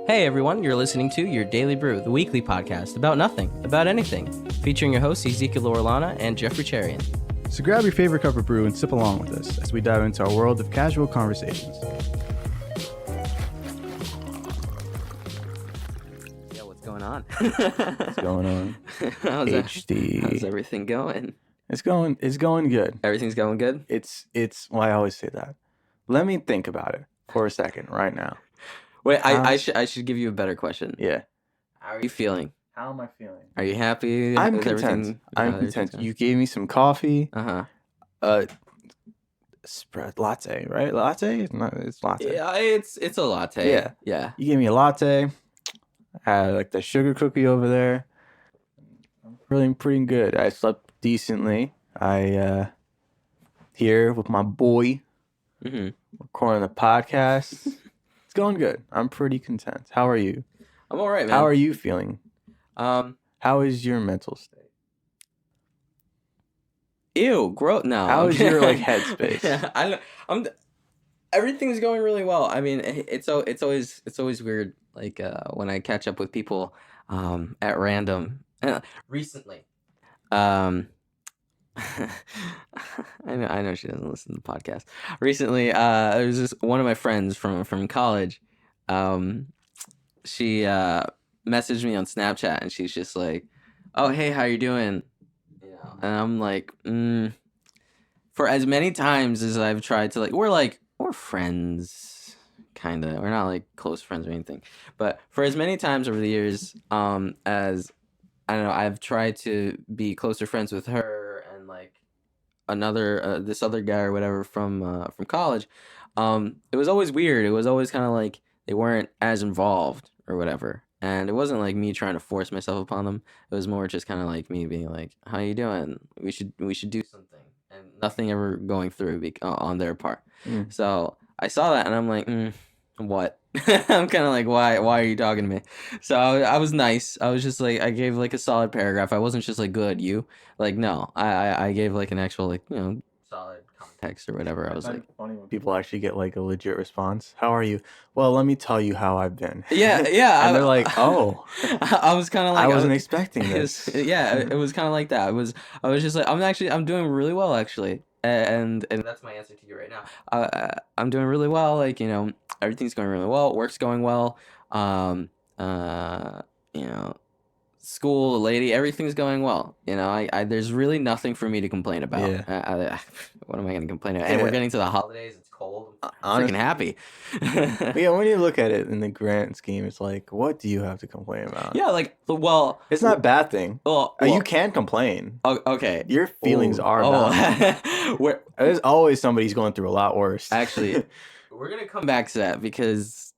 Hey everyone, you're listening to Your Daily Brew, the weekly podcast about nothing, about anything, featuring your hosts Ezekiel Orlana and Jeffrey Cherian. So grab your favorite cup of brew and sip along with us as we dive into our world of casual conversations. Yeah, what's going on? What's going on? how's HD. How's everything going? It's going good. Everything's going good? It's well, I always say that. Let me think about it for a second right now. Wait, I should give you a better question. Yeah. How are you feeling? How am I feeling? Are you happy? I'm with content. everything? I'm content. You gave me some coffee. Spread latte, right? Latte? No, it's latte. Yeah, it's a latte. Yeah. Yeah. You gave me a latte. I had like the sugar cookie over there. I'm feeling pretty good. I slept decently. I here with my boy recording the podcast. It's going good. I'm pretty content. How are you? I'm all right, man. How are you feeling? How is your mental state? Ew, gross. No. How is your headspace? Yeah, everything's going really well. I mean, it's always weird when I catch up with people at random. Recently. I know she doesn't listen to the podcast. Recently, there was this one of my friends from college. She messaged me on Snapchat and she's just like, "Oh, hey, how you doing?" And I'm like, for as many times as I've tried to we're friends, kind of. We're not like close friends or anything, but for as many times over the years, as I don't know, I've tried to be closer friends with her and this other guy or whatever from college. It was always weird. It was always kind of like they weren't as involved or whatever. And it wasn't like me trying to force myself upon them. It was more just kind of like me being like, "How you doing? We should do something," and nothing ever going through on their part. So I saw that and I'm like, what? I'm kind of like, why are you talking to me? So I was nice. I was just like, I gave like a solid paragraph. I wasn't just like, "Good, you?" Like, no, I gave like an actual solid context or whatever. I was like, funny when people actually get like a legit response. How are you? Well, let me tell you how I've been. yeah. And they're like, "Oh." I was kind of like, I wasn't expecting this. It was kind of like that. I was just like, I'm doing really well actually, and that's my answer to you right now. I'm doing really well. Everything's going really well. Work's going well. School, the lady, everything's going well. I there's really nothing for me to complain about. Yeah. What am I going to complain about? And we're getting to the holidays. It's cold. I'm freaking happy. Yeah, when you look at it in the grand scheme, it's like, what do you have to complain about? Yeah, it's not a bad thing. Well, you can complain. Okay. Your feelings are valid. There's always somebody who's going through a lot worse. Actually, we're going to come back to that because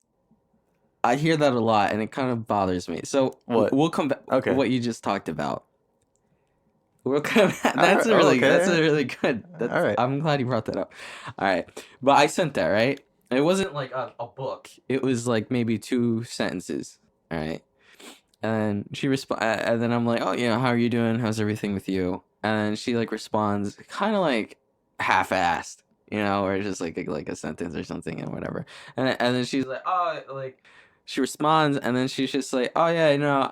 I hear that a lot and it kind of bothers me. So we'll come back. Okay. What you just talked about. We'll come back. That's a really good. All right. I'm glad you brought that up. All right. But I sent that, right? It wasn't like a book. It was like maybe 2 sentences. All right. And she and then I'm like, "Oh, how are you doing? How's everything with you?" And she responds kind of like half-assed, or just like a sentence or something and whatever. And then she's like, "Oh, she responds and then she's just like, "Oh yeah,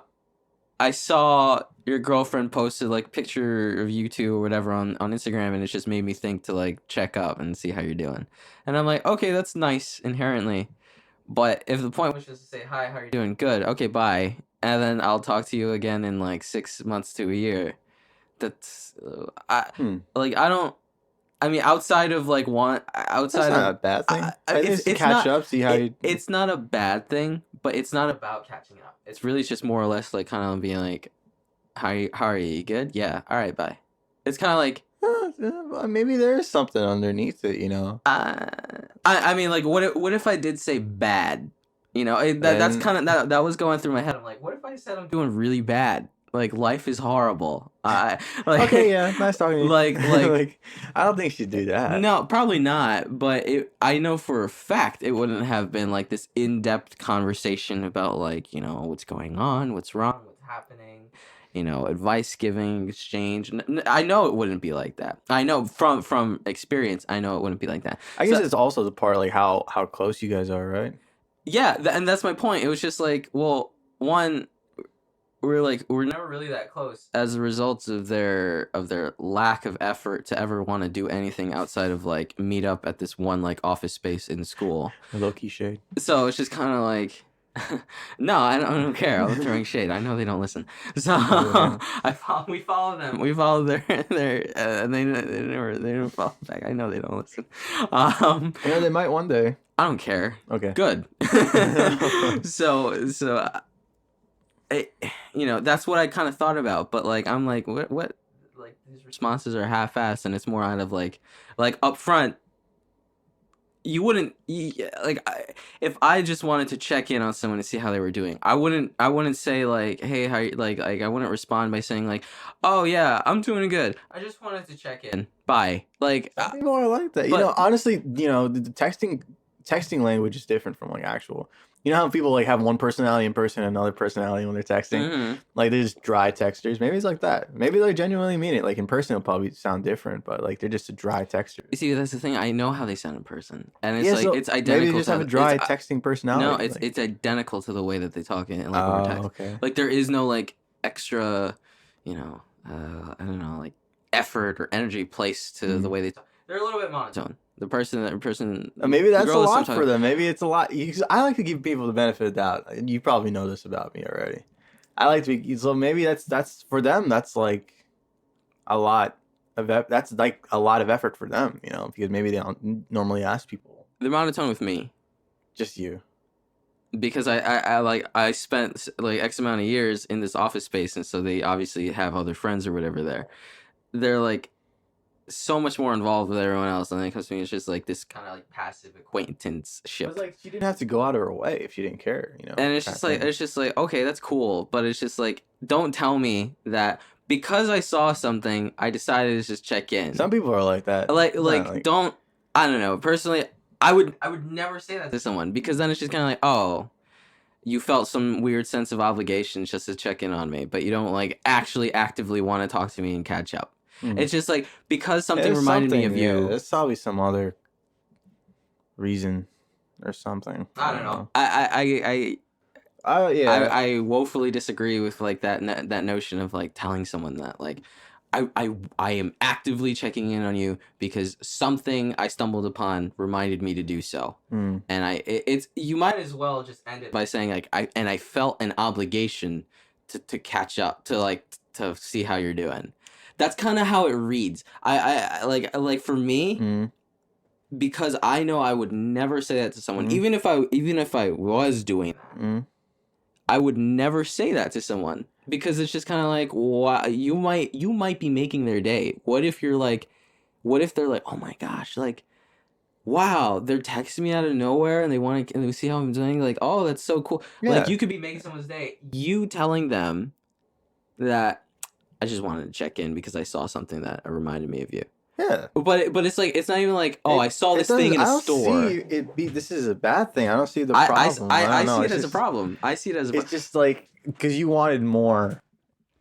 I saw your girlfriend posted picture of you two or whatever on Instagram and it just made me think to check up and see how you're doing." And I'm like, "Okay, that's nice inherently. But if the point was just to say, 'Hi, how are you doing?' Good. Okay, bye. And then I'll talk to you again in 6 months to a year." That's I don't. I mean, outside of That's not a bad thing. It's catch up, see how you. It's not a bad thing, but it's not about catching up. It's really just more or less kind of being like, how are you? Good? Yeah. All right. Bye. It's kind of like. Maybe there's something underneath it, I mean, what if I did say bad? That's kind of that was going through my head. I'm like, what if I said I'm doing really bad? Life is horrible. Okay, yeah, nice talking to you. I don't think she'd do that. No, probably not. But I know for a fact it wouldn't have been this in-depth conversation about what's going on, what's wrong, what's happening, advice giving, exchange. I know it wouldn't be like that. I know from experience. I know it wouldn't be like that. I guess it's also the part how close you guys are, right? yeah, and that's my point. It was just like, well, one, we're never really that close as a result of their lack of effort to ever want to do anything outside of like meet up at this one like office space in school. Low key shade. So it's just kind of like, no, I don't care. I'm throwing shade. I know they don't listen. So Yeah. we follow them. We follow and they never follow back. I know they don't listen. They might one day. I don't care. Okay. Good. So that's what I kind of thought about. But like, I'm like, what? Like these responses are half-assed, and it's more out of like up front. You wouldn't if I just wanted to check in on someone to see how they were doing. I wouldn't say like, hey, how you, like I wouldn't respond by saying like, oh yeah, I'm doing good. I just wanted to check in. Bye. Like, Some people are like that. Honestly, the texting language is different from like actual. You know how people like have one personality in person and another personality when they're texting? mhm. Like they're just dry texters. Maybe it's like that. Maybe they genuinely mean it. Like in person it'll probably sound different, but like they're just a dry texter. You see, that's the thing. I know how they sound in person, and it's Yeah, like so it's maybe they identical just to have a how dry it's, texting no, personality. it's identical to the way that they talk in like over Oh, text. okay. Like there is no like extra, I don't know, like effort or energy placed to the way they talk. They're a little bit monotone. The person, Maybe the that's a girl lot sometimes, for them. Maybe it's a lot. I like to give people the benefit of the doubt. You probably know this about me already. I like to be so maybe that's for them. That's like a lot that's like a lot of effort for them. Because maybe they don't normally ask people. they're monotone with me Just you. because I spent like X amount of years in this office space, and so they obviously have other friends or whatever there. They're like so much more involved with everyone else, and then it comes to me, it's just like this kind of like passive acquaintance It ship. was like she didn't have to go out of her way if she didn't care. And Kind of thing. it's just like okay, that's cool, but it's just like don't tell me that because I saw something, I decided to just check in. Some people are like that. Like It's not like don't, I don't know. Personally, I would never say that to someone because then it's just kind of like, oh, you felt some weird sense of obligation just to check in on me, but you don't like actually actively want to talk to me and catch up. mm. It's just like because something There's reminded me something. of Yeah, you. there's probably some other reason or something. I don't know. I Yeah. I woefully disagree with like that notion of like telling someone that like I am actively checking in on you because something I stumbled upon reminded me to do so. Mm. And it's you might as well just end it by saying like I felt an obligation to catch up to like to see how you're doing. That's kind of how it reads. I like for me Mm. because I know I would never say that to someone Mm. even if I was doing that. Mm. I would never say that to someone because it's just kind of like, wow, you might be making their day. What if you're like, what if they're like, oh my gosh, like, wow, they're texting me out of nowhere and they want to and they see how I'm doing. Like, oh, that's so cool. Like, Yeah. you could be making someone's day. You telling them that I just wanted to check in because I saw something that reminded me of you. Yeah. But it's like it's not even like I saw this thing in a store. I don't see it be. This is a bad thing. I don't see the problem. I don't know. see it It's as a just- problem. I see it as a It's just like because you wanted more.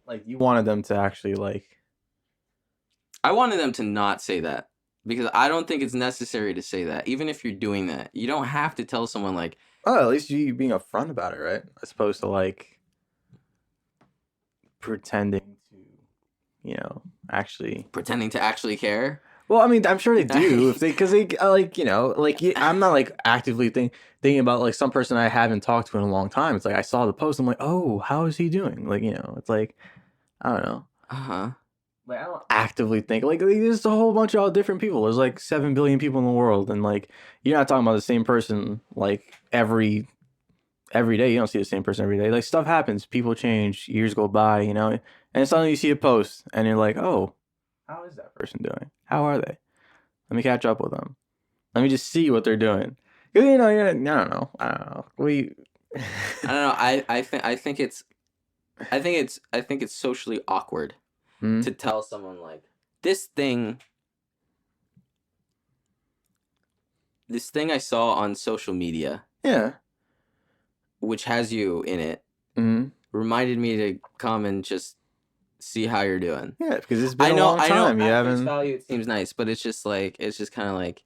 Like you wanted them to actually like. I wanted them to not say that because I don't think it's necessary to say that. Even if you're doing that, you don't have to tell someone like, Oh, at least you being upfront about it, right? As opposed to like pretending to, actually. pretending to actually care. Well, I mean, I'm sure they do if because they like I'm not like actively thinking about like some person I haven't talked to in a long time. It's like I saw the post. I'm like, oh, how is he doing? Like it's like I don't know. Uh-huh. Like I don't actively think like there's a whole bunch of all different people. There's like 7 billion people in the world, and like you're not talking about the same person like every day. You don't see the same person every day. Like stuff happens, people change, years go by, and suddenly you see a post, and you're like, oh, how is that person doing? How are they? Let me catch up with them. Let me just see what they're doing. I don't know. I don't know. I don't know. I think it's socially awkward to tell someone like this thing I saw on social media, Yeah. which has you in it, Mm-hmm. reminded me to come and just see how you're doing. Yeah, because it's been a long time. You at face haven't. value, it seems nice, but it's just kind of like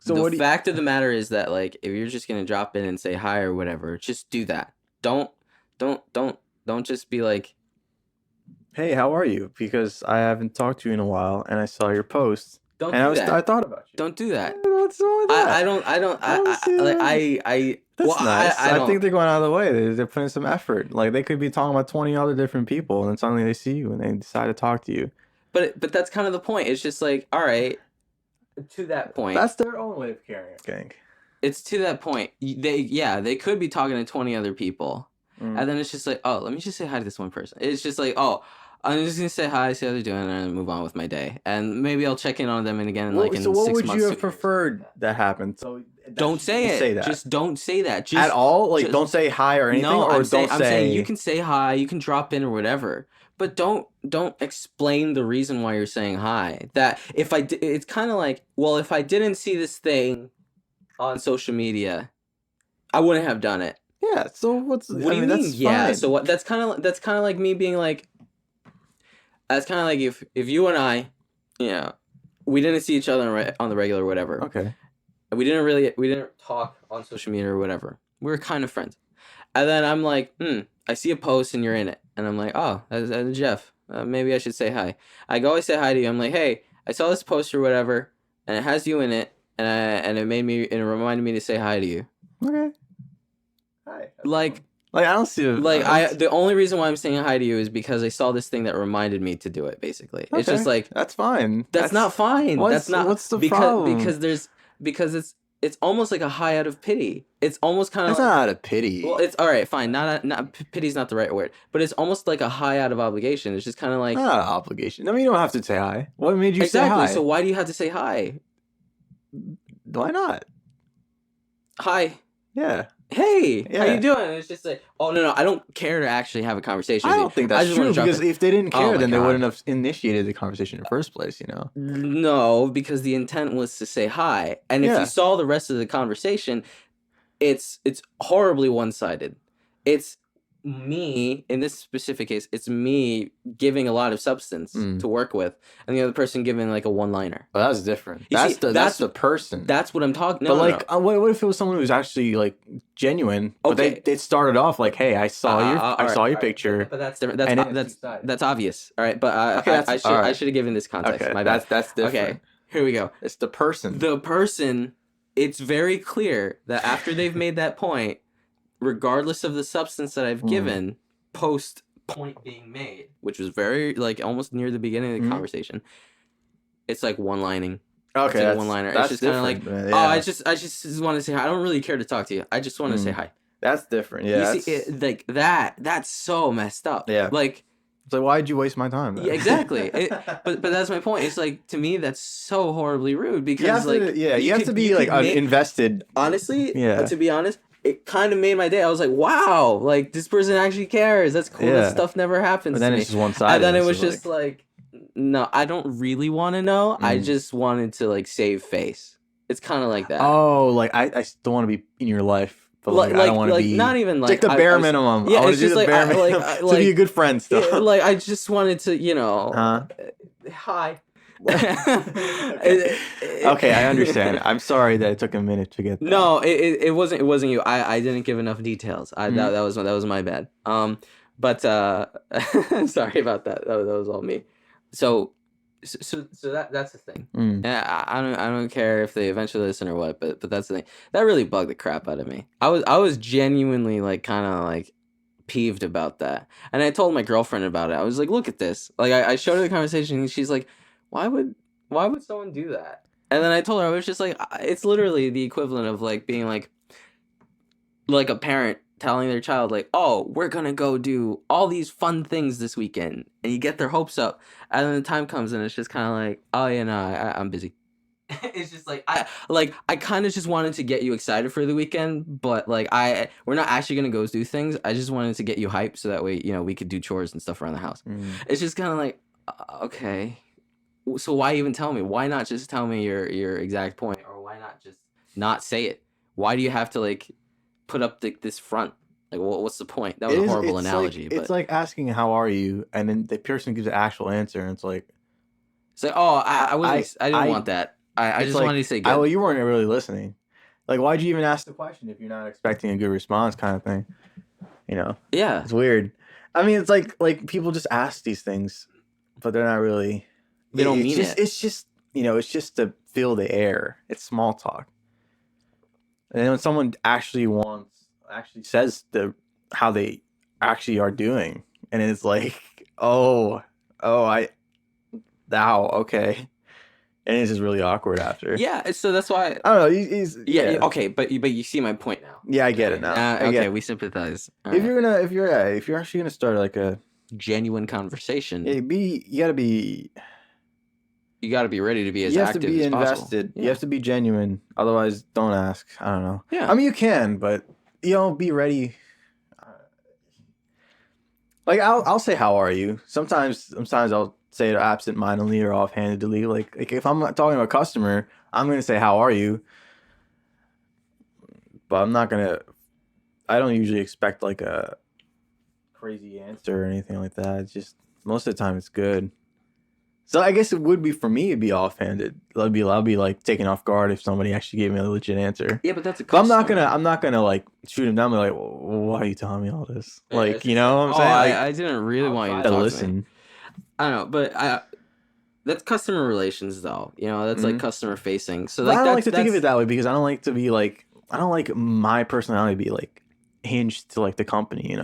So the what do you? fact of the matter is that like if you're just gonna drop in and say hi or whatever, just do that. Don't don't don't don't just be like, Hey, how are you? Because I haven't talked to you in a while, and I saw your post, don't and do I that. thought about you. Don't do that. What's wrong with that? I don't see Like that. That's nice. I I don't. think they're going out of the way. They're putting some effort. Like they could be talking about 20 other different people, and then suddenly they see you and they decide to talk to you. But that's kind of the point. It's just like, all right, to that point. That's their own way of caring, I think. It's to that point. They could be talking to 20 other people. And then it's just like, oh, let me just say hi to this one person. It's just like, oh, I'm just gonna say hi, see how they're doing, and move on with my day. And maybe I'll check in on them and again in like in So what 6 would months. you have preferred that happened? So Don't say it. Say that. Just don't say that. Just at all. Like don't say hi or anything, no, or I'm don't saying, say. I'm saying you can say hi, you can drop in or whatever, but don't explain the reason why you're saying hi. That if it's kind of like, well, if I didn't see this thing on social media, I wouldn't have done it. Yeah. So what's? What do you mean? That's Yeah. fine. So what? That's kind of like me being like. That's kind of like if you and I, we didn't see each other on the regular or whatever. Okay. We didn't talk on social media or whatever. We were kind of friends. And then I'm like, I see a post and you're in it. And I'm like, oh, that's Jeff. Maybe I should say hi. I go, I say hi to you. I'm like, hey, I saw this post or whatever, and it has you in it, and it reminded me to say hi to you. Okay. Hi. Like I don't see it. The only reason why I'm saying hi to you is because I saw this thing that reminded me to do it. Basically, okay. It's just like that's fine. That's not fine. That's not. What's the problem? Because it's almost like a hi out of pity. It's almost kind of. It's not out of pity. Well, it's all right, fine. Not pity's not the right word, but it's almost like a hi out of obligation. It's just kind of like not an obligation. I mean, you don't have to say hi. What made you say hi? So why do you have to say hi? Why not? Hi. Yeah. Hey, how you doing? And it's just like, oh no, I don't care to actually have a conversation. I don't think that's true because if they didn't care, then they wouldn't have initiated the conversation in the first place. No, because the intent was to say hi, and if you saw the rest of the conversation, it's horribly one-sided. It's me in this specific case. It's me giving a lot of substance to work with, and the other person giving like a one-liner. Well, that's different. That's the person. That's what I'm talking. But what if it was someone who's actually like genuine? Okay. But they started off like, "Hey, I saw your picture." But that's different. That's obvious. All right, but I should have given this context. Okay, my bad. That's different. Okay, here we go. It's the person. The person. It's very clear that after they've made that point, regardless of the substance that I've given, post point being made, which was very like almost near the beginning of the conversation, it's like one-lining. Okay, it's like one-liner. It's just kind of like, I just want to say hi. I don't really care to talk to you. I just want to say hi. That's different. Yeah, you see, like that. That's so messed up. Yeah, like. It's like, why'd you waste my time? Then? Yeah, exactly. But that's my point. It's like, to me, that's so horribly rude because you have to be like invested. Honestly, to be honest, it kind of made my day. I was like, wow, like this person actually cares. That's cool. That stuff never happens. But then it's just one-sided. And then it was just like, no, I don't really want to know. I just wanted to like save face. It's kind of like that. Oh, like I still want to be in your life. But like I don't want to be not even like the bare minimum. Yeah, I it's just like to be a good friend still. Yeah, like I just wanted to, hi. Okay, I understand. I'm sorry that it took a minute to get that. No, it wasn't you. I didn't give enough details. That was my bad. But sorry about that. That was all me. So that's the thing. I don't care if they eventually listen or what, but that's the thing. That really bugged the crap out of me. I was genuinely like kind of like peeved about that, and I told my girlfriend about it. I was like, look at this. Like I showed her the conversation, and she's like, why would someone do that? And then I told her I was just like, it's literally the equivalent of like being like a parent telling their child like, oh, we're gonna go do all these fun things this weekend, and you get their hopes up, and then the time comes and it's just kind of like, oh yeah, no, I'm busy. It's just like I kind of just wanted to get you excited for the weekend, but like we're not actually gonna go do things. I just wanted to get you hyped so that way we could do chores and stuff around the house. It's just kind of like, okay, so why even tell me? Why not just tell me your exact point, or why not just not say it? Why do you have to like put up this front? Like, what's the point? That was a horrible analogy. It's like asking how are you, and then the person gives an actual answer, and it's like, oh, I didn't want that. I It's just like, wanted to say good. well, you weren't really listening. Like, why'd you even ask the question if you're not expecting a good response, kind of thing? You know, Yeah. it's weird. I mean, it's like people just ask these things, but they're not really. They don't It's mean just, it. it's just, it's just to fill the air. It's small talk. And then when someone actually says how they actually are doing, and it's like, oh, okay, and it's just really awkward after. Yeah, so that's why. I don't know. He's Yeah. Okay, but you see my point now. Yeah, I get it now. I get Okay, it. we sympathize. All If right. if you're actually gonna start like a Genuine conversation, you gotta be you got to be ready to be as you have to active be as possible. invested. Yeah. You have to be genuine. Otherwise, don't ask. I don't know. Yeah. I mean, you can, but be ready. Like I'll say how are you. Sometimes I'll say it absent-mindedly or offhandedly. Like if I'm talking to a customer, I'm gonna say how are you, but I'm not gonna. I don't usually expect like a crazy answer or anything like that. It's just most of the time it's good. So I guess it would be for me. It'd be offhanded. I'll be like taken off guard if somebody actually gave me a legit answer. Yeah, but that's a But customer. I'm not gonna like shoot him down. And be like, well, why are you telling me all this? Yeah, Like, it's you just know like, what I'm saying? Like, I didn't really I'll want you try to talk to me. listen. I don't know, but that's customer relations though. That's like customer facing. So But like I don't like to that's think of it that way because I don't like to be like I don't like my personality to be like hinged to like the company.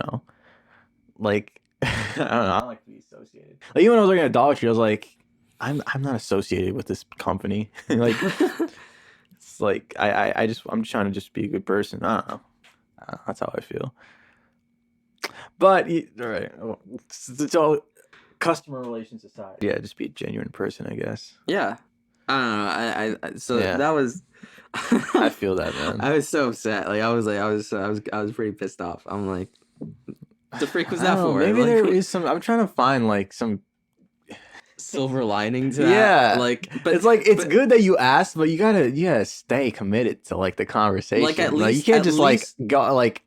Like I don't know. I don't like to be associated. Like even when I was working at Dollar Tree, I was like, I'm not associated with this company. Like it's like I'm just trying to just be a good person. I don't know. That's how I feel. But all right, so customer relations aside, yeah, just be a genuine person, I guess. Yeah. I don't know. So Yeah. that was I feel that, man. I was so upset. Like I was pretty pissed off. I'm like, the freak was I that don't know, for? maybe Like, there is some. I'm trying to find like some silver lining to that. Yeah, Like, but it's like it's but, good that you asked, but you gotta stay committed to like the conversation. Like, at you least- can't at just least- like go like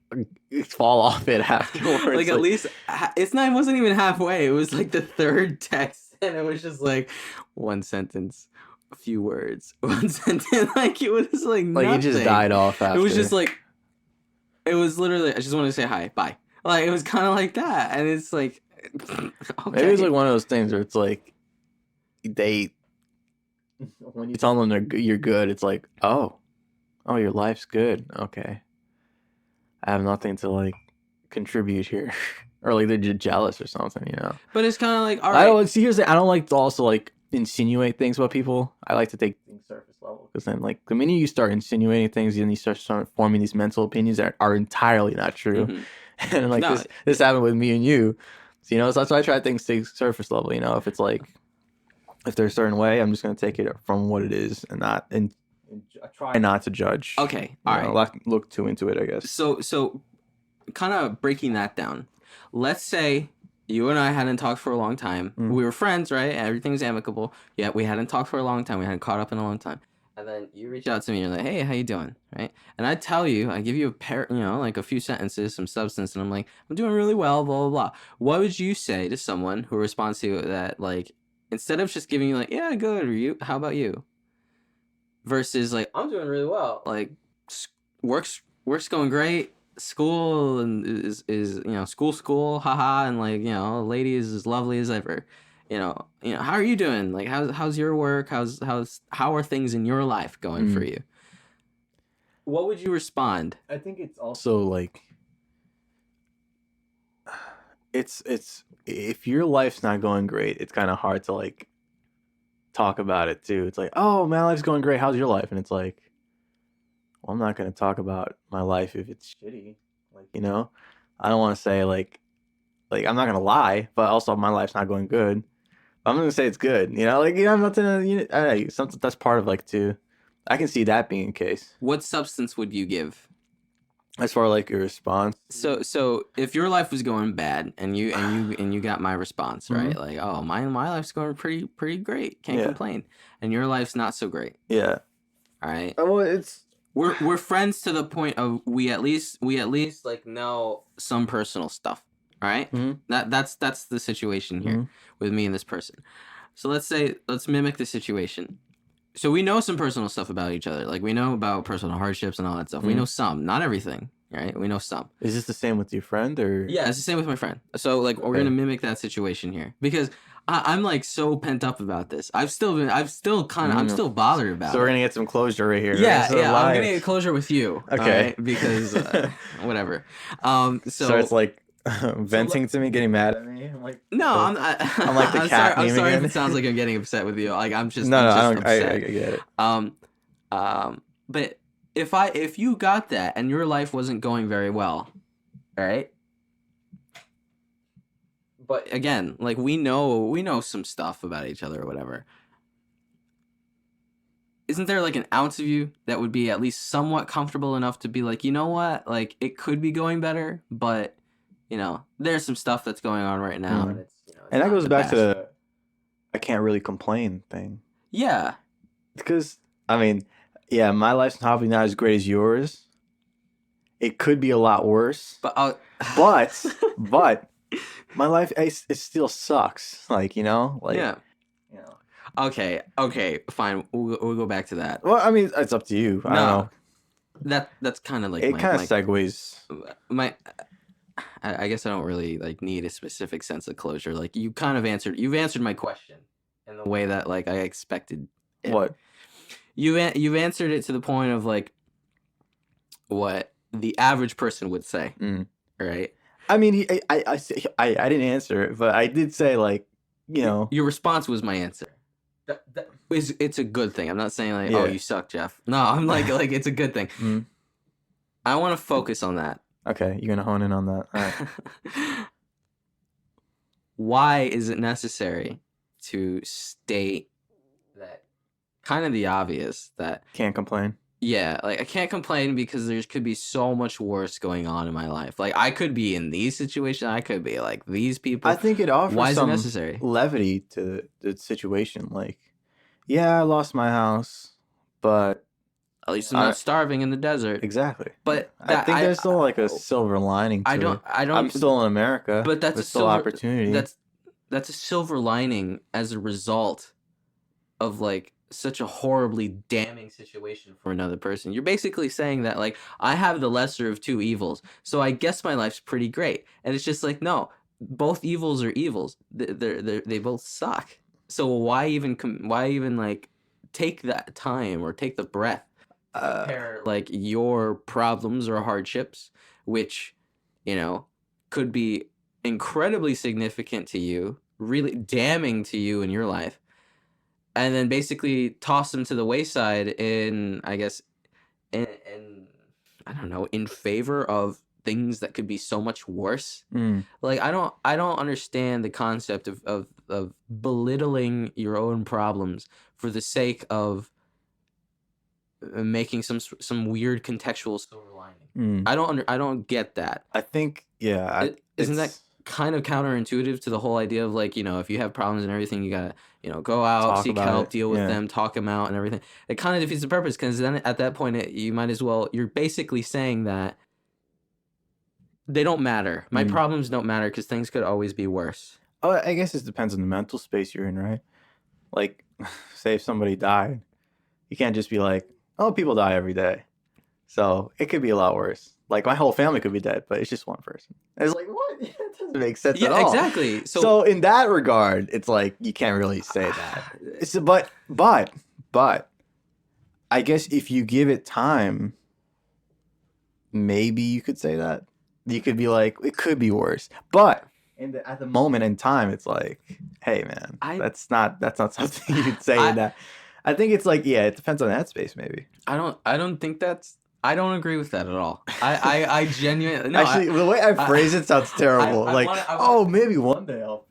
fall off it afterwards. like at least it wasn't even halfway. It was like the third text, and it was just like one sentence, a few words, one sentence. Like it was like nothing. it just died off after. It was just like it was literally. I just wanted to say hi, bye. Like it was kind of like that, and it's like okay. Maybe it's like one of those things where it's like they when you tell them you're good, it's like oh your life's good. Okay, I have nothing to like contribute here, or like they're just jealous or something, But it's kind of like all right. I don't see. Here's the, I don't like to also like insinuate things about people. I like to take things surface level because then like the minute you start insinuating things, then you start forming these mental opinions that are entirely not true. Mhm. And like No. this happened with me and you. So, so that's why I try things to surface level. If it's like if there's a certain way, I'm just gonna take it from what it is and not and try not to judge. Okay, all right. Look too into it, I guess. So kind of breaking that down. Let's say you and I hadn't talked for a long time. We were friends, right? Everything was amicable. Yeah, we hadn't talked for a long time. We hadn't caught up in a long time. And then you reach out to me and you're like, hey, how you doing? Right? And I tell you, I give you like a few sentences, some substance, and I'm like, I'm doing really well, blah, blah, blah. What would you say to someone who responds to that, like, instead of just giving you like, yeah, good, or you, how about you? Versus like, I'm doing really well. Like, work's going great. School and is school, haha, and like lady is as lovely as ever. How are you doing? Like, how's your work? How are things in your life going for you? What would you respond? I think it's also like it's if your life's not going great, it's kind of hard to like talk about it too. It's like, oh, my life's going great. How's your life? And it's like, well, I'm not going to talk about my life if it's shitty. Like, I don't want to say like I'm not going to lie, but also my life's not going good. I'm going to say it's good. I'm not to, something that's part of like too. I can see that being the case. What substance would you give? As far like your response. So if your life was going bad and you got my response, right? Mm-hmm. Like, oh, my life's going pretty great. Can't complain. And your life's not so great. Yeah. All right. Well, we're friends to the point of we at least like know some personal stuff. All right. Mm-hmm. That's the situation here with me and this person. So let's mimic the situation. So we know some personal stuff about each other. Like we know about personal hardships and all that stuff. We know some, not everything, right? We know some. Is this the same with your friend or? Yeah, it's the same with my friend. So like we're gonna mimic that situation here because I'm like so pent up about this. I'm still bothered about So we're it. gonna get some closure right here. Yeah, So yeah. I'm gonna get closure with you. Okay. Right? Because whatever. So it's like venting to me, getting mad at me. I'm like, no, I'm like the cat I'm meme sorry again. if it sounds like I'm getting upset with you. Like I'm just no, I'm no, just I don't. upset. I get it. But if you got that and your life wasn't going very well, right? But again, like we know some stuff about each other or whatever. Isn't there like an ounce of you that would be at least somewhat comfortable enough to be like, you know what, like it could be going better, but you know, there's some stuff that's going on right now, and it's And that not goes the back best. to the I can't really complain thing. Yeah, Because I mean, yeah, my life's probably not as great as yours. It could be a lot worse. but But my life it still sucks. Like yeah. you know. Okay, fine. We'll go back to that. Well, I mean, it's up to you. I don't know. That's kind of like It kind of segues. I guess I don't really like need a specific sense of closure. Like you've answered my question in the way that like I expected it. What? You've answered it to the point of like what the average person would say, right? I mean, I didn't answer it, but I did say like, Your response was my answer. It's a good thing. I'm not saying like, oh, you suck, Jeff. No, I'm like it's a good thing. I want to focus on that. Okay, you're gonna hone in on that. All right. Why is it necessary to state that kind of the obvious that Can't complain. yeah, like I can't complain because there could be so much worse going on in my life. Like I could be in these situations. I could be like these people. I think it offers Why is it some necessary? levity to the situation. Like, yeah, I lost my house, but At least I'm not starving in the desert. exactly. But I think there's still like a silver lining to it. I'm still in America, but that's there's still opportunity. That's a silver lining as a result of like such a horribly damning situation for another person. You're basically saying that like I have the lesser of two evils, so I guess my life's pretty great. And it's just like no, both evils are evils. They both suck. So why even like take that time or take the breath to compare like your problems or hardships, which could be incredibly significant to you, really damning to you in your life, and then basically toss them to the wayside in, I guess, in I don't know, in favor of things that could be so much worse. Like I don't understand the concept of belittling your own problems for the sake of making some weird contextual silver lining. I don't get that. I think isn't that kind of counterintuitive to the whole idea of like if you have problems and everything, you gotta go out, seek help, deal with them, talk them out and everything. It kind of defeats the purpose because then at that point you might as well, you're basically saying that they don't matter. My problems don't matter because things could always be worse. Oh, I guess it depends on the mental space you're in, right? Like, say if somebody died, you can't just be like, oh, people die every day, so it could be a lot worse. Like my whole family could be dead, but it's just one person. It's like what? It doesn't make sense at all. Yeah, exactly. So in that regard, it's like you can't really say that. But I guess if you give it time, maybe you could say that. You could be like, it could be worse. But at the moment in time, it's like, hey man, that's not something you'd say in that. I think it's like, yeah, it depends on that space maybe. I don't agree with that at all. I genuinely no, actually the way I phrase it sounds terrible. Maybe one day I'll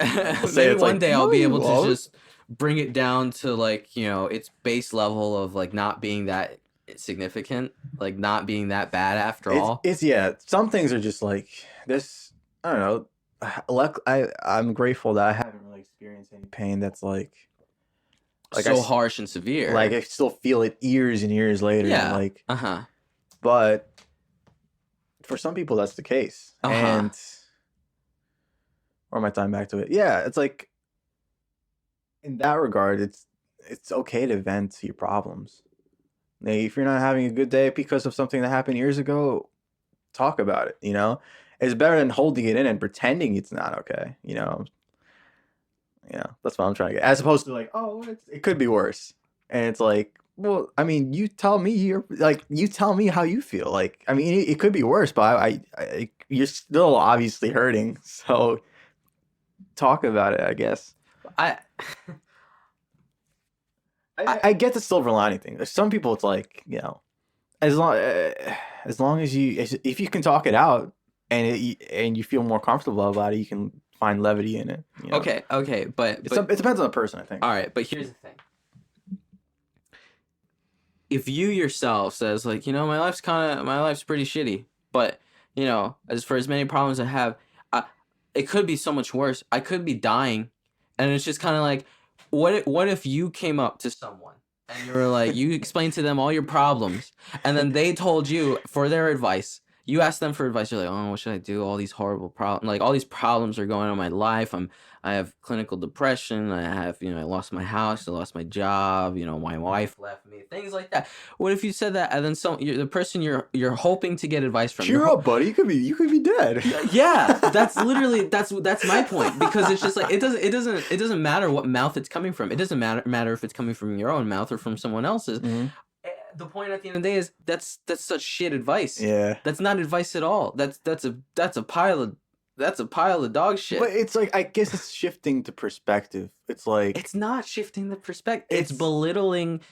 say maybe one day I'll be able to just bring it down to like its base level of like not being that significant, like not being that bad after all. It's some things are just like this. I don't know. I'm grateful that I haven't really experienced any pain that's like so harsh and severe. Like I still feel it years and years later. Yeah. But for some people that's the case. And or am I tying back to it? Yeah, it's like in that regard, it's okay to vent your problems. Like, if you're not having a good day because of something that happened years ago, talk about it. It's better than holding it in and pretending it's not okay. That's what I'm trying to get. As opposed to like, oh, it could be worse, and it's like, well, I mean, you tell me how you feel. Like, I mean, it could be worse, but you're still obviously hurting. So talk about it, I guess. I I get the silver lining thing. There's some people, it's like, as long as if you can talk it out and you feel more comfortable about it, you can find levity in it. Okay, but it depends on the person, I think. All right, but here's the thing. If you yourself says like, my life's pretty shitty, but as for as many problems I have, it could be so much worse. I could be dying, and it's just kind of like, what if you came up to someone and you were like, you explained to them all your problems, and then they told you for their advice. You asked them for advice. You're like, oh, what should I do? All these horrible problems, like all these problems are going on in my life. I have clinical depression. I have, I lost my house. I lost my job. My wife left me. Things like that. What if you said that, and then the person you're hoping to get advice from? Cheer up, buddy. You could be dead. Yeah, that's literally that's my point, because it's just like it doesn't matter what mouth it's coming from. It doesn't matter if it's coming from your own mouth or from someone else's. Mm-hmm. The point at the end of the day is that's such shit advice. Yeah, that's not advice at all. That's a pile of dog shit. But it's like, I guess it's shifting to perspective. It's like, it's not shifting the perspective. It's belittling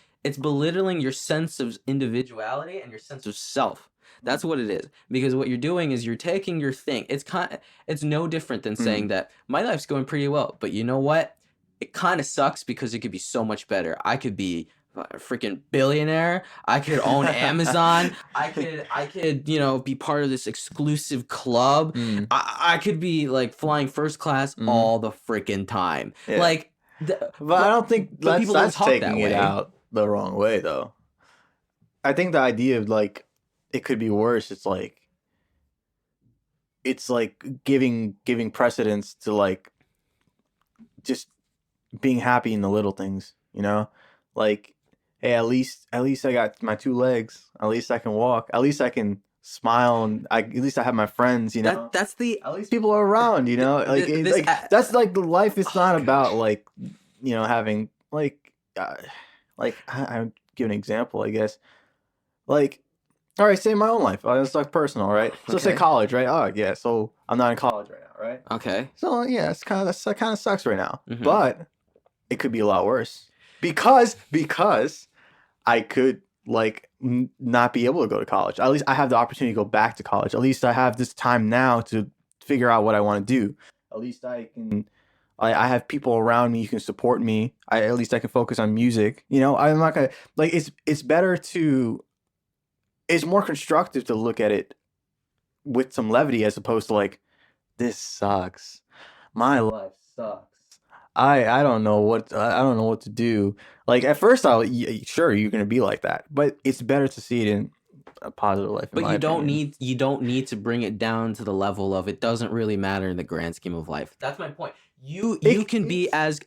your sense of individuality and your sense of self. That's what it is. Because what you're doing is you're taking your thing. It's no different than saying that my life's going pretty well, but you know what? It kind of sucks because it could be so much better. I could be a freaking billionaire. I could own Amazon. I could be part of this exclusive club. I could be like flying first class all the freaking time. Yeah. Like, but I don't think people that's taking it out the wrong way, though. I think the idea of like it could be worse. It's like giving precedence to like just being happy in the little things. Like, hey, at least I got my 2 legs. At least I can walk. At least I can smile, and at least I have my friends. That's at least people are around. Like that's like the life. It's not about like having like I'll give an example, I guess. Like, all right, say my own life. It's like personal, right? So say college, right? Oh yeah, so I'm not in college right now, right? Okay. So yeah, that kind of sucks right now, but it could be a lot worse because I could like not be able to go to college. At least I have the opportunity to go back to college. At least I have this time now to figure out what I want to do. At least I I have people around me who can support me. At least I can focus on music. I'm not gonna like. It's better to. It's more constructive to look at it with some levity as opposed to like, this sucks. My life sucks. I don't know what to do. Like at first, sure you're gonna be like that, but it's better to see it in a positive life. But you don't need to bring it down to the level of it doesn't really matter in the grand scheme of life. That's my point. You can be as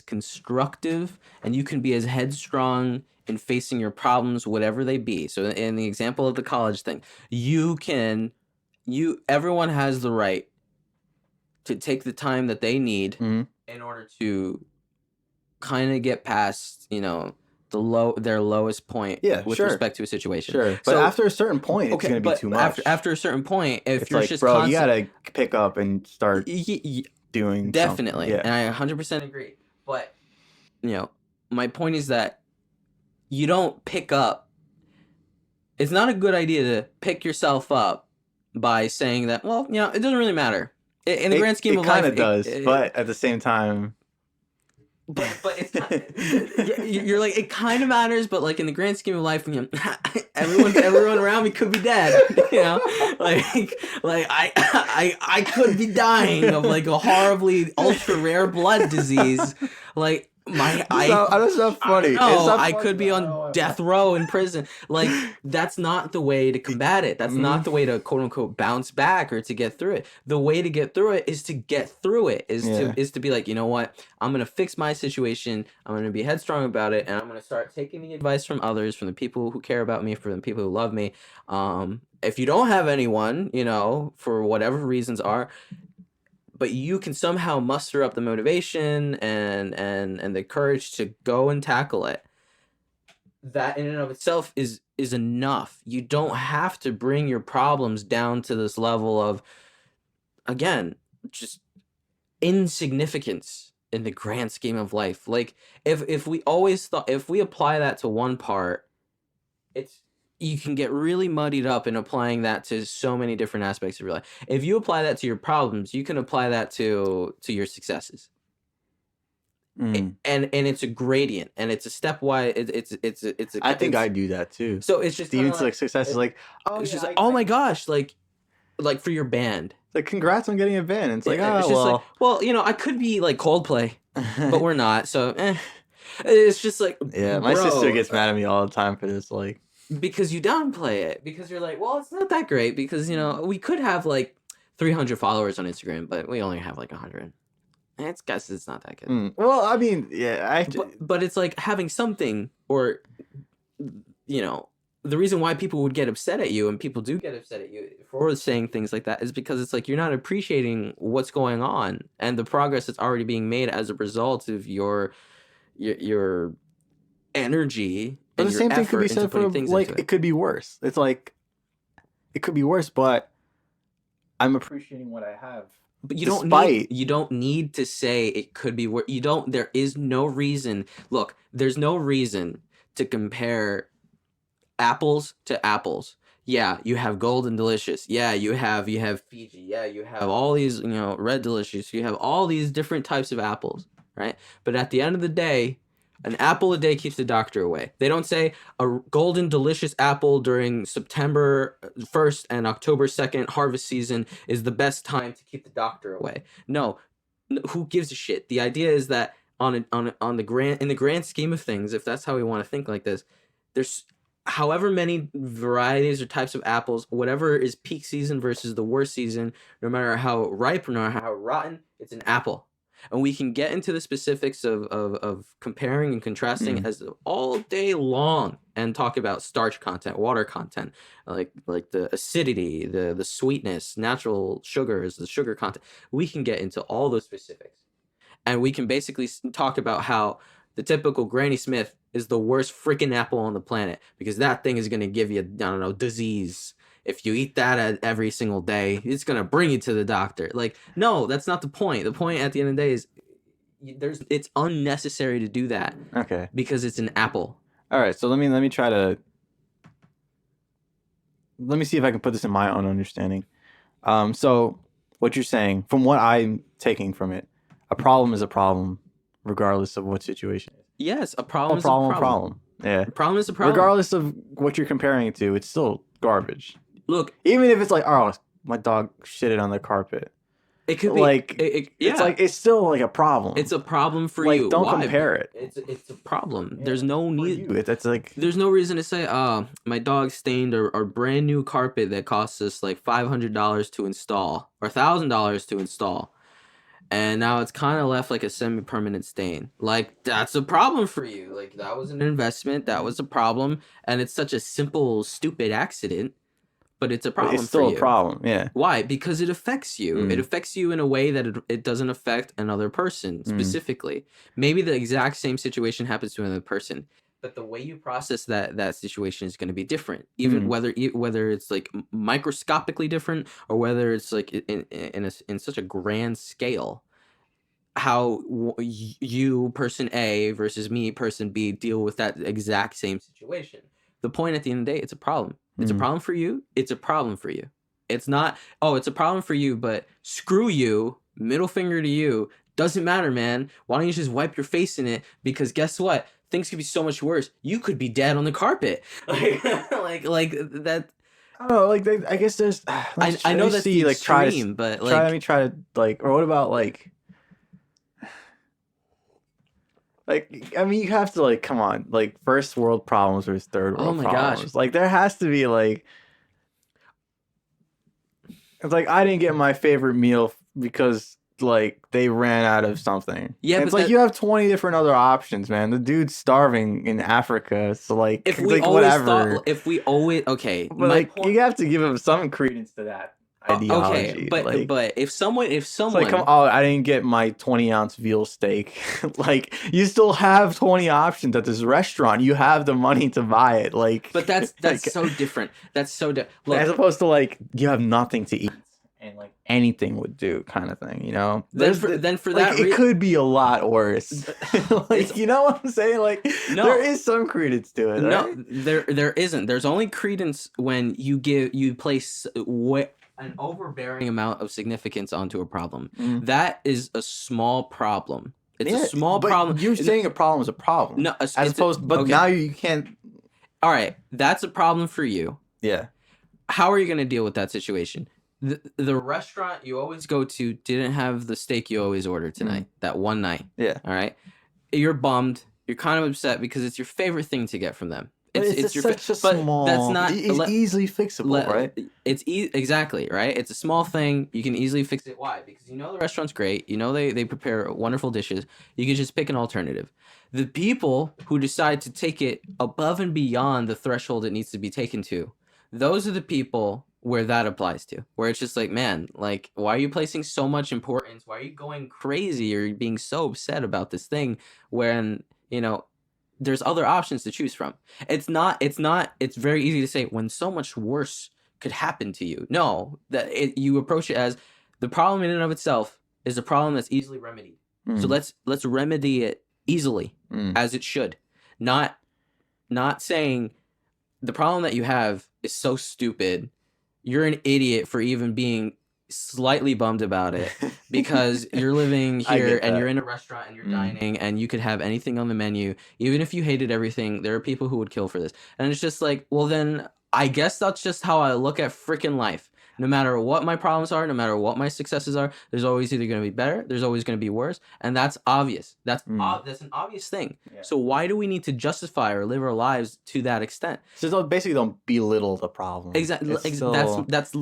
constructive, and you can be as headstrong in facing your problems, whatever they be. So in the example of the college thing, everyone has the right to take the time that they need in order to kind of get past, their lowest point with respect to a situation. Sure. But after a certain point, it's going to be too much. After a certain point, if you're like, just bro, you got to pick up and start doing definitely. Yeah. And I 100% agree. But, my point is that you don't pick up. It's not a good idea to pick yourself up by saying that, well, it doesn't really matter. In the grand scheme of life, it kind of does, but at the same time, but it's not, you're like, it kind of matters, but like in the grand scheme of life, everyone around me could be dead. Like I could be dying of like a horribly ultra rare blood disease. Like my That's not I funny. don't It's know. not I funny. could be I on don't death row in prison. Like, that's not the way to combat it. That's Mhm. not the way to quote unquote bounce back or to get through it. The way to get through it is to get through it. Yeah. Is to be like, you know what? I'm gonna fix my situation. I'm gonna be headstrong about it, and I'm gonna start taking the advice from others, from the people who care about me, from the people who love me. If you don't have anyone, for whatever reasons are, but you can somehow muster up the motivation and the courage to go and tackle it, that in and of itself is enough. You don't have to bring your problems down to this level of, again, just insignificance in the grand scheme of life. Like, if we always thought, if we apply that to one part, it's you can get really muddied up in applying that to so many different aspects of your life. If you apply that to your problems, you can apply that to your successes. Mm. And it's a gradient, and it's a stepwise. I think I do that too. So it's just The kind of instant success is like, oh it's yeah, just like, oh my gosh, like for your band. like congrats on getting a band. And it's like, It's oh just like, well. well, I could be like Coldplay, but we're not. So it's just like, Yeah, my bro, sister gets mad at me all the time for this. Like, because you downplay it, because you're like, well, it's not that great, because we could have like 300 followers on Instagram, but we only have like 100. It's not that good. well, I mean, yeah, But it's like having something, or the reason why people would get upset at you, and people do get upset at you for saying things like that, is because it's like you're not appreciating what's going on and the progress that's already being made as a result of your energy. But and the your same thing could effort be into said for putting things like into it could be worse. It's like it could be worse, but I'm appreciating what I have. But you don't need to say it could be worse. There is no reason. Look, there's no reason to compare apples to apples. Yeah, you have Golden Delicious. Yeah, you have Fiji. Yeah, you have all these, Red Delicious. You have all these different types of apples, right? But at the end of the day, an apple a day keeps the doctor away. They don't say a Golden Delicious apple during September 1st and October 2nd harvest season is the best time to keep the doctor away. No, who gives a shit? The idea is that in the grand scheme of things, if that's how we want to think like this, there's however many varieties or types of apples, whatever is peak season versus the worst season, no matter how ripe or no matter how rotten, it's an apple. And we can get into the specifics of comparing and contrasting as all day long, and talk about starch content, water content, like the acidity, the sweetness, natural sugars, the sugar content. We can get into all those specifics. And we can basically talk about how the typical Granny Smith is the worst freaking apple on the planet, because that thing is going to give you, I don't know, disease. If you eat that every single day, it's going to bring you to the doctor. Like, no, that's not the point. The point at the end of the day is it's unnecessary to do that. Okay. Because it's an apple. All right, so let me see if I can put this in my own understanding. So what you're saying, from what I'm taking from it, a problem is a problem, regardless of what situation. Yes, a problem is a problem. Yeah, a problem is a problem. Regardless of what you're comparing it to, it's still garbage. Look, even if it's like, oh, my dog shitted on the carpet. It could be like yeah. It's like it's still like a problem. It's a problem for like, you. Don't Why? compare it. It's a problem. Yeah, there's no need. That's like there's no reason to say, my dog stained our brand new carpet that costs us like $500 to install or $1,000 to install, and now it's kind of left like a semi-permanent stain. Like, that's a problem for you. Like, that was an investment. That was a problem, and it's such a simple, stupid accident. But it's a problem. It's still a problem, yeah. Why? Because it affects you. It affects you in a way that it doesn't affect another person specifically. Maybe the exact same situation happens to another person, but the way you process that situation is going to be different. Even whether it's like microscopically different, or whether it's like in such a grand scale. How you, person A, versus me, person B, deal with that exact same situation. The point at the end of the day, it's a problem. It's a problem for you. It's a problem for you. It's not, oh, it's a problem for you, but screw you, middle finger to you. Doesn't matter, man. Why don't you just wipe your face in it? Because guess what? Things could be so much worse. You could be dead on the carpet. like that. I don't know. Like, I guess there's. I know that's the extreme, but like, try to like, or what about like? Like, I mean, you have to like, come on, like first world problems versus third Oh world my gosh. problems. Like, there has to be like, it's like I didn't get my favorite meal because like they ran out of something. Yeah, And it's but like that you have 20 different other options, man. The dude's starving in Africa, so like, if it's we like always whatever. thought if we always okay, But my like, point you have to give him some credence to that okay, ideology. Like, but if it's like, come, someone oh, I didn't get my 20-ounce veal steak. Like, you still have 20 options at this restaurant. You have the money to buy it. Like, but that's like so different. That's so as look, opposed to like you have nothing to eat and like anything would do kind of thing. You know, then for like that it could be a lot worse. it's Like, you know what I'm saying? Like, there no. is some credence to it, No, right? there isn't. There's only credence when you place an overbearing amount of significance onto a problem. Mm. That is a small problem. It's a Yeah, small but problem. you're saying a problem is a problem, No, as opposed. But okay. now you can't. All right, that's a problem for you. Yeah. How are you going to deal with that situation? The restaurant you always go to didn't have the steak you always order tonight. That one night. Yeah. All right. You're bummed. You're kind of upset because it's your favorite thing to get from them. But it's It's just your such a but that's small. not It's easily fixable, right? it's exactly right. It's a small thing. You can easily fix it. Why? Because you know the restaurant's great. You know they prepare wonderful dishes. You can just pick an alternative. The people who decide to take it above and beyond the threshold it needs to be taken to, those are the people where that applies to. Where it's just like, man, like, why are you placing so much importance? Why are you going crazy or being so upset about this thing when there's other options to choose from? It's very easy to say when so much worse could happen to you. No, you approach it as the problem in and of itself is a problem that's easily remedied. So let's remedy it easily as it should. Not saying the problem that you have is so stupid, you're an idiot for even being slightly bummed about it because you're living here and you're in a restaurant and you're dining and you could have anything on the menu. Even if you hated everything, there are people who would kill for this. And it's just like, well, then I guess that's just how I look at freaking life. No matter what my problems are, no matter what my successes are, there's always either going to be better, there's always going to be worse, and that's obvious. That's an obvious thing. Yeah. So why do we need to justify or live our lives to that extent? So basically, don't belittle the problem. Exactly. That's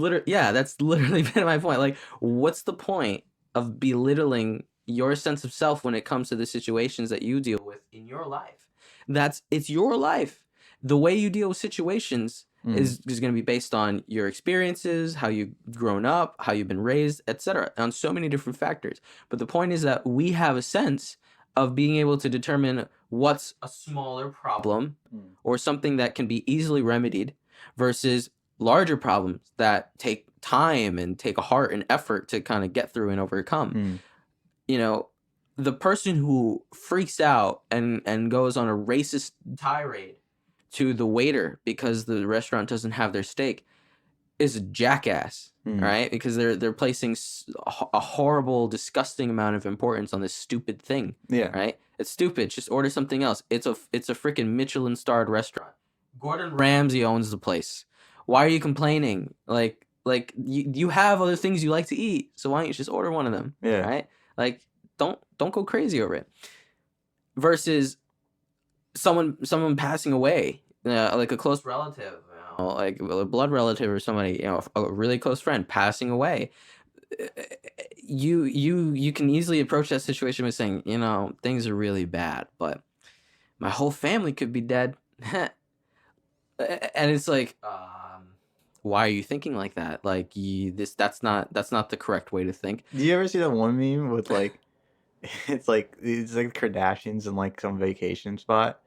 literally been my point. Like, what's the point of belittling your sense of self when it comes to the situations that you deal with in your life? It's your life. The way you deal with situations is going to be based on your experiences, how you've grown up, how you've been raised, etc., on so many different factors. But the point is that we have a sense of being able to determine what's a smaller problem or something that can be easily remedied versus larger problems that take time and take a heart and effort to kind of get through and overcome. The person who freaks out and goes on a racist tirade to the waiter because the restaurant doesn't have their steak is a jackass, right? Because they're placing a horrible, disgusting amount of importance on this stupid thing. Yeah. Right? It's stupid. Just order something else. It's a freaking Michelin-starred restaurant. Gordon Ramsay owns the place. Why are you complaining? Like you have other things you like to eat, so why don't you just order one of them? Yeah. Right? Like, don't go crazy over it. Versus someone passing away, like a close relative, like a blood relative or somebody, a really close friend passing away. You can easily approach that situation by saying, things are really bad, but my whole family could be dead. And it's like, why are you thinking like that? Like, that's not the correct way to think. Do you ever see that one meme with like, it's like Kardashians in like some vacation spot,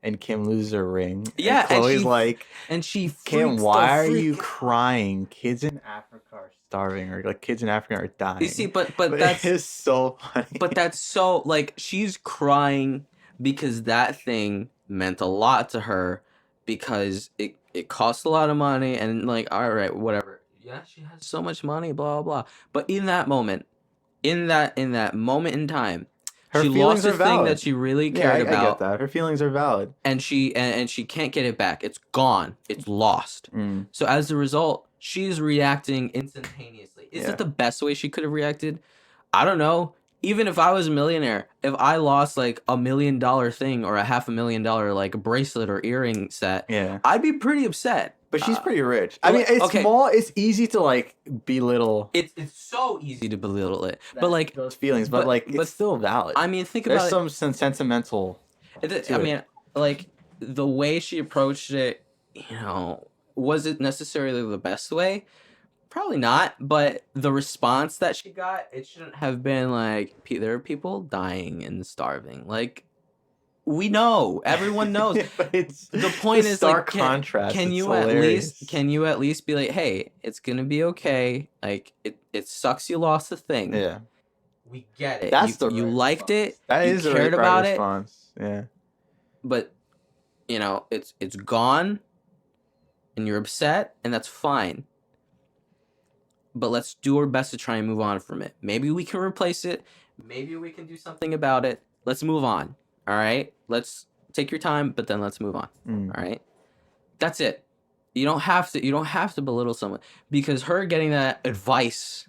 and Kim loses her ring. Yeah, and Chloe's and like, she Kim, why are you crying? Kids in Africa are starving, or like kids in Africa are dying. You see, but that's it's so funny. But that's so, like, she's crying because that thing meant a lot to her because it cost a lot of money and, like, all right, whatever. Yeah, she has so much money, blah blah blah. But in that moment, in that moment in time, her she feelings lost a are valid. thing that she really cared about. I get that. Her feelings are valid. And she can't get it back. It's gone. It's lost. So as a result, she's reacting instantaneously. Is it the best way she could have reacted? I don't know. even if I was a millionaire, if I lost like $1 million thing or a $500,000 like bracelet or earring set, Yeah. I'd be pretty upset. But she's pretty rich. I mean, it's okay. small. It's easy to like belittle. It's so easy to belittle it, but like those feelings, but like it's still valid. I mean, think There's about some sentimental. I mean, like the way she approached it, you know, was it necessarily the best way? Probably not, but the response that she got, it shouldn't have been like there are people dying and starving. Like we know, everyone knows. But it's the point is stark like contrast. Can you at least be like, hey, it's gonna be okay. Like it sucks you lost the thing. Yeah, we get it. That's you liked it. That you is cared a right about response. Yeah, but you know it's gone, and you're upset, and that's fine. But let's do our best to try and move on from it. Maybe we can replace it. Maybe we can do something about it. Let's move on. All right? Let's take your time, but then let's move on. All right? That's it. You don't have to belittle someone because her getting that advice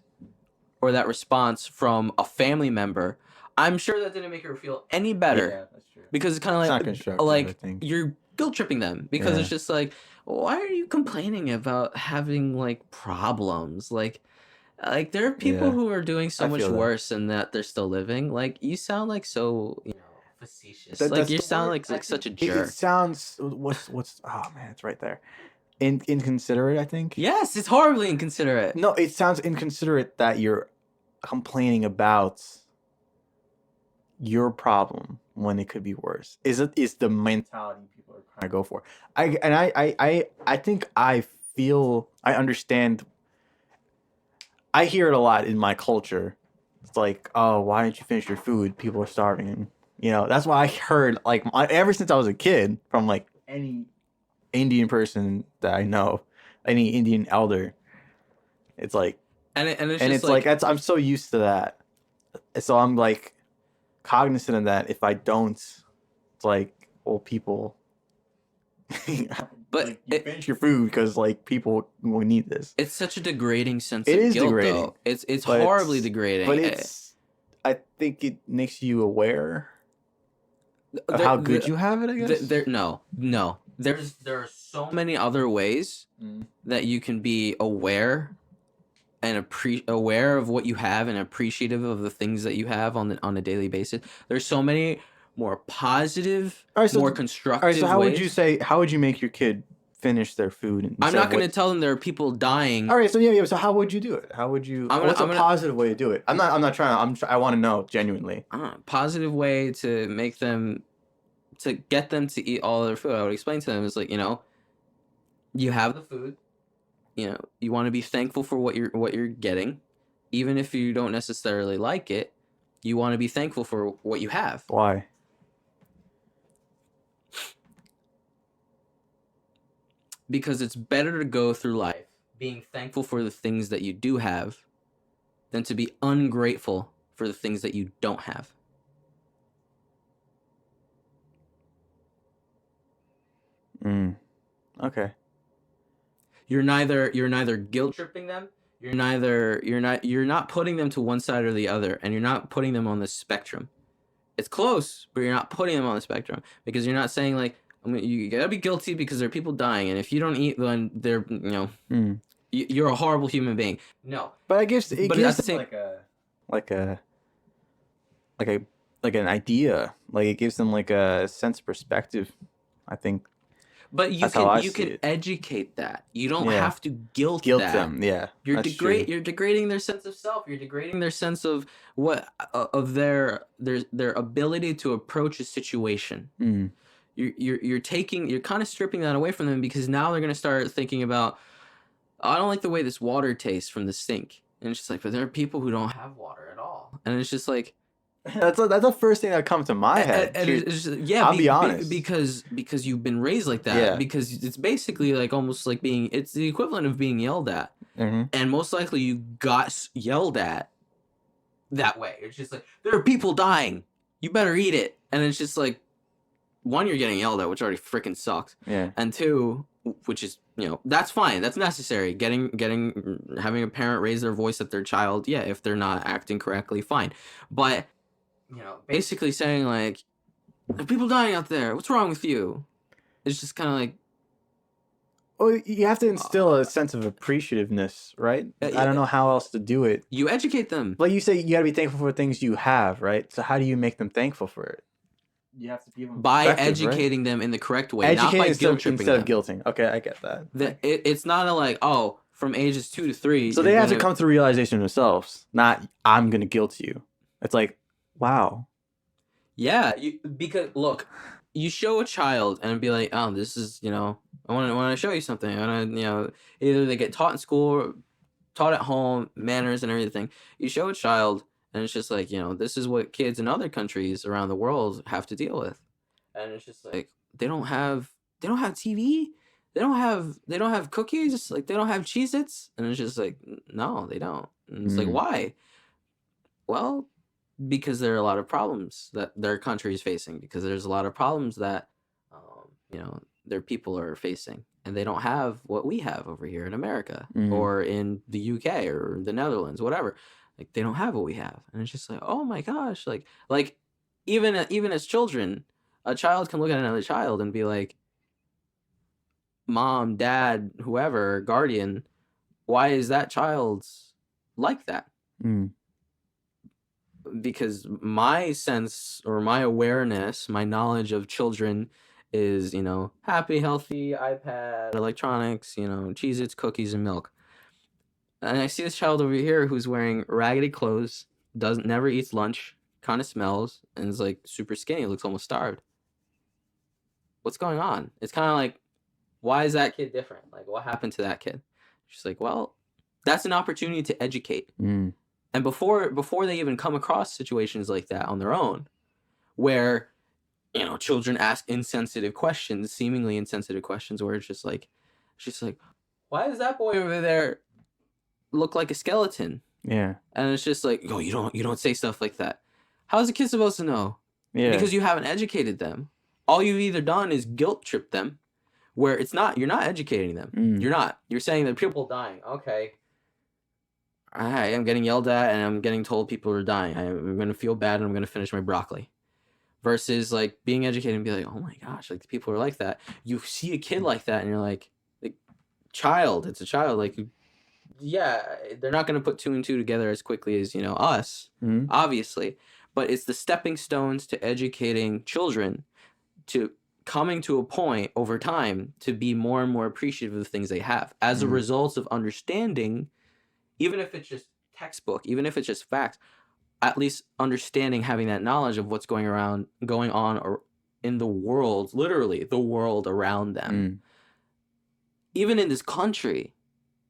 or that response from a family member, I'm sure that didn't make her feel any better. Yeah, that's true. Because it's kind of It's like not constructive, like I think. you're guilt tripping them because it's just like, why are you complaining about having like problems? Like there are people who are doing so much worse and that they're still living. Like you sound like so, you know, facetious. Like you sound like such a jerk. It sounds what's oh man, it's right there. Inconsiderate, I think. Yes, it's horribly inconsiderate. No, it sounds inconsiderate that you're complaining about your problem when it could be worse. Is the mentality people are trying to go for. I think I understand. I hear it a lot in my culture. It's like, oh, why didn't you finish your food? People are starving. And, you know, that's why I heard like ever since I was a kid from like any Indian person that I know, any Indian elder. It's like, it's like that's I'm so used to that, so I'm like cognizant of that. If I don't, it's like, well, people. But like, you finish your food because like people will need this. It's such a degrading sense it of is guilt, degrading. though. It's horribly degrading. But I think it makes you aware of how good you have it. I guess. No. There are so many other ways that you can be aware and aware of what you have and appreciative of the things that you have on a daily basis. There's so many more positive, more constructive ways. So how would you make your kid finish their food? I'm not going to tell them there are people dying. All right, so yeah. So how would you do it? How would you? What's a positive way to do it? I want to know genuinely. Positive way to make them, to get them to eat all their food. I would explain to them is like, you know, you have the food. You know, you want to be thankful for what you're getting, even if you don't necessarily like it. You want to be thankful for what you have. Why? Because it's better to go through life being thankful for the things that you do have than to be ungrateful for the things that you don't have. Okay. You're neither guilt tripping them. You're not putting them to one side or the other, and you're not putting them on the spectrum. It's close, but you're not putting them on the spectrum because you're not saying like, you gotta be guilty because there are people dying, and if you don't eat, then they're, you know, you're a horrible human being. No, but I guess it gives them like an idea. Like it gives them like a sense of perspective, I think. But you can educate that. You don't have to guilt them. Yeah, you're degrading their sense of self. You're degrading their sense of their ability to approach a situation. You're kind of stripping that away from them because now they're gonna start thinking about, oh, I don't like the way this water tastes from the sink, and it's just like, but there are people who don't have water at all, and it's just like. That's the first thing that comes to my head. I'll be honest. Because you've been raised like that. Yeah. Because it's basically like almost like it's the equivalent of being yelled at. And most likely you got yelled at that way. It's just like, there are people dying. You better eat it. And it's just like, one, you're getting yelled at, which already freaking sucks. Yeah. And two, which is, that's fine, that's necessary. Having a parent raise their voice at their child, yeah, if they're not acting correctly, fine. But basically saying like, there are people dying out there, what's wrong with you? It's just kind of like, well, you have to instill a sense of appreciativeness, right? I don't know how else to do it. you educate them. Like you say, you got to be thankful for things you have, right? So how do you make them thankful for it? You have to give them By educating them in the correct way, educating not by guilt tripping instead of them. guilting. Okay, I get that. It's not a like, oh, from ages 2 to 3. So they have to come to the realization themselves, not I'm gonna guilt you. It's like, wow. Yeah, because look, you show a child and be like, oh, this is, I want to show you something. I want to, either they get taught in school, or taught at home, manners and everything. You show a child, and it's just like, this is what kids in other countries around the world have to deal with, and it's just like they don't have TV, they don't have cookies, like they don't have Cheez-Its, and it's just like, no, they don't. And it's like, why? Well, because there are a lot of problems that their country is facing, because there's a lot of problems that their people are facing, and they don't have what we have over here in America or in the UK or the Netherlands, whatever. Like they don't have what we have, and it's just like, oh my gosh, like even as children, a child can look at another child and be like, mom, dad, whoever, guardian, why is that child like that? Because my sense or my awareness, my knowledge of children is, happy, healthy, iPad, electronics, Cheez-Its, cookies, and milk. And I see this child over here who's wearing raggedy clothes, never eats lunch, kind of smells, and is like super skinny, looks almost starved. What's going on? It's kind of like, why is that kid different? Like, what happened to that kid? She's like, well, that's an opportunity to educate. And before they even come across situations like that on their own, where, children ask insensitive questions, seemingly insensitive questions, where it's just like, why does that boy over there look like a skeleton? Yeah. And it's just like, oh, you don't say stuff like that. How is a kid supposed to know? Yeah. Because you haven't educated them. All you've either done is guilt trip them, where you're not educating them. You're not. You're saying that people are dying. Okay. I'm getting yelled at and I'm getting told people are dying. I'm going to feel bad and I'm going to finish my broccoli. Versus like being educated and be like, oh my gosh, like the people are like that. You see a kid like that and you're like child, it's a child. Like, yeah, they're not going to put 2 and 2 together as quickly as, us, obviously. But it's the stepping stones to educating children, to coming to a point over time to be more and more appreciative of the things they have as a result of understanding. Even if it's just textbook, even if it's just facts, at least understanding, having that knowledge of what's going on or in the world, literally the world around them. Even in this country,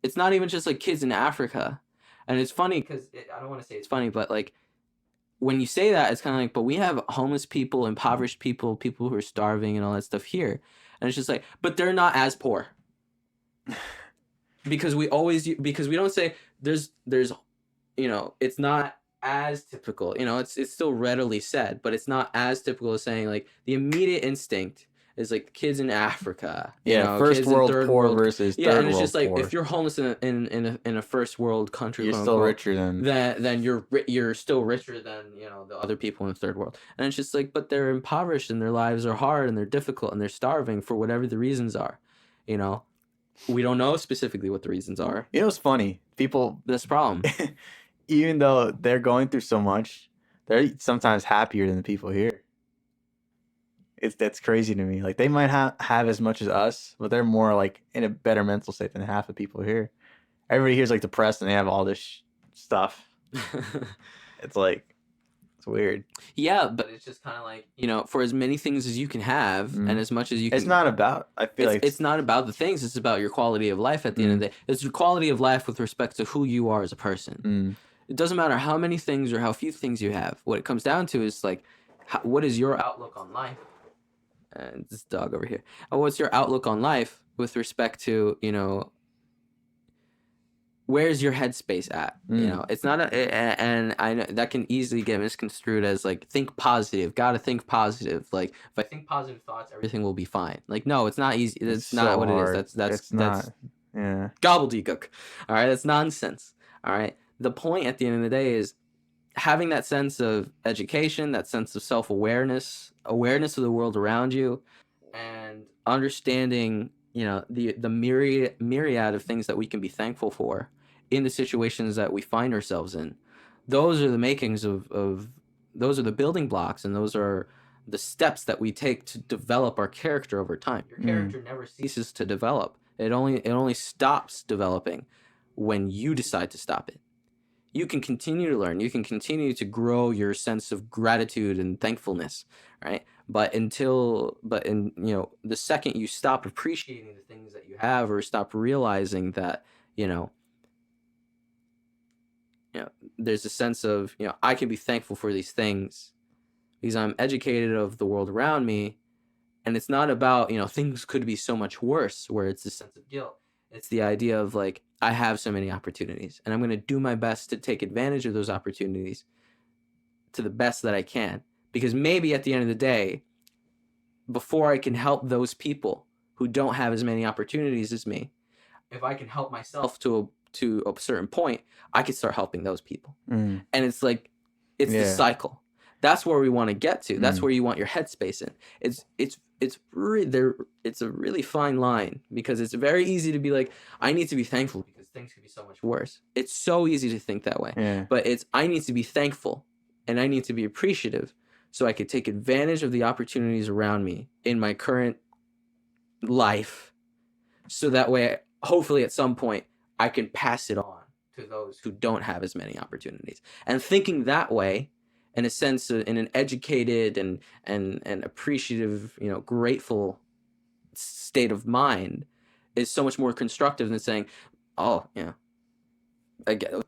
it's not even just like kids in Africa. And it's funny because I don't want to say it's funny, but like when you say that, it's kind of like, but we have homeless people, impoverished people, people who are starving and all that stuff here. And it's just like, but they're not as poor. Because we don't say there's it's not as typical, it's still readily said, but it's not as typical as saying like the immediate instinct is like kids in Africa, first world third poor world, versus third and it's world just like poor. if you're homeless in a first world country, you're still richer then you're still richer than the other people in the third world. And it's just like, but they're impoverished and their lives are hard and they're difficult and they're starving for whatever the reasons are. We don't know specifically what the reasons are. It's funny. People, that's the problem. Even though they're going through so much, they're sometimes happier than the people here. That's crazy to me. Like they might have as much as us, but they're more like in a better mental state than half the people here. Everybody here's like depressed and they have all this stuff. It's like, it's weird. Yeah, but it's just kind of like, for as many things as you can have and as much as you can. It's not about, I feel like. It's not about the things. It's about your quality of life at the end of the day. It's your quality of life with respect to who you are as a person. It doesn't matter how many things or how few things you have. What it comes down to is like, what is your outlook on life? And this dog over here. What's your outlook on life with respect to, where's your headspace at? You know, it's not and I know that can easily get misconstrued as like, think positive, gotta think positive. Like, if I think positive thoughts, everything will be fine. Like, no, it's not easy. It's That's not so what it is. hard. It's That's not. Yeah. gobbledygook. All right, that's nonsense. All right, the point at the end of the day is having that sense of education, that sense of self-awareness, awareness of the world around you, and understanding, you know, the myriad of things that we can be thankful for in the situations that we find ourselves in. Those are the makings of those are the building blocks, and those are the steps that we take to develop our character over time. Your character never ceases to develop. It only stops developing when you decide to stop it. You can continue to learn. You can continue to grow your sense of gratitude and thankfulness, right? But the second you stop appreciating the things that you have, or stop realizing that, you know, there's a sense of, I can be thankful for these things because I'm educated of the world around me. And it's not about, things could be so much worse, where it's a sense of guilt. It's the idea of like, I have so many opportunities, and I'm going to do my best to take advantage of those opportunities to the best that I can. Because maybe at the end of the day, before I can help those people who don't have as many opportunities as me, if I can help myself to a certain point, I can start helping those people. And it's like, it's the cycle. That's where we want to get to. That's where you want your headspace in. It's a really fine line, because it's very easy to be like, I need to be thankful because things could be so much worse. It's so easy to think that way. But I need to be thankful, and I need to be appreciative, so I could take advantage of the opportunities around me in my current life, so that way, hopefully at some point, I can pass it on to those who don't have as many opportunities. And thinking that way, in a sense, in an educated and appreciative, grateful state of mind, is so much more constructive than saying, oh, again,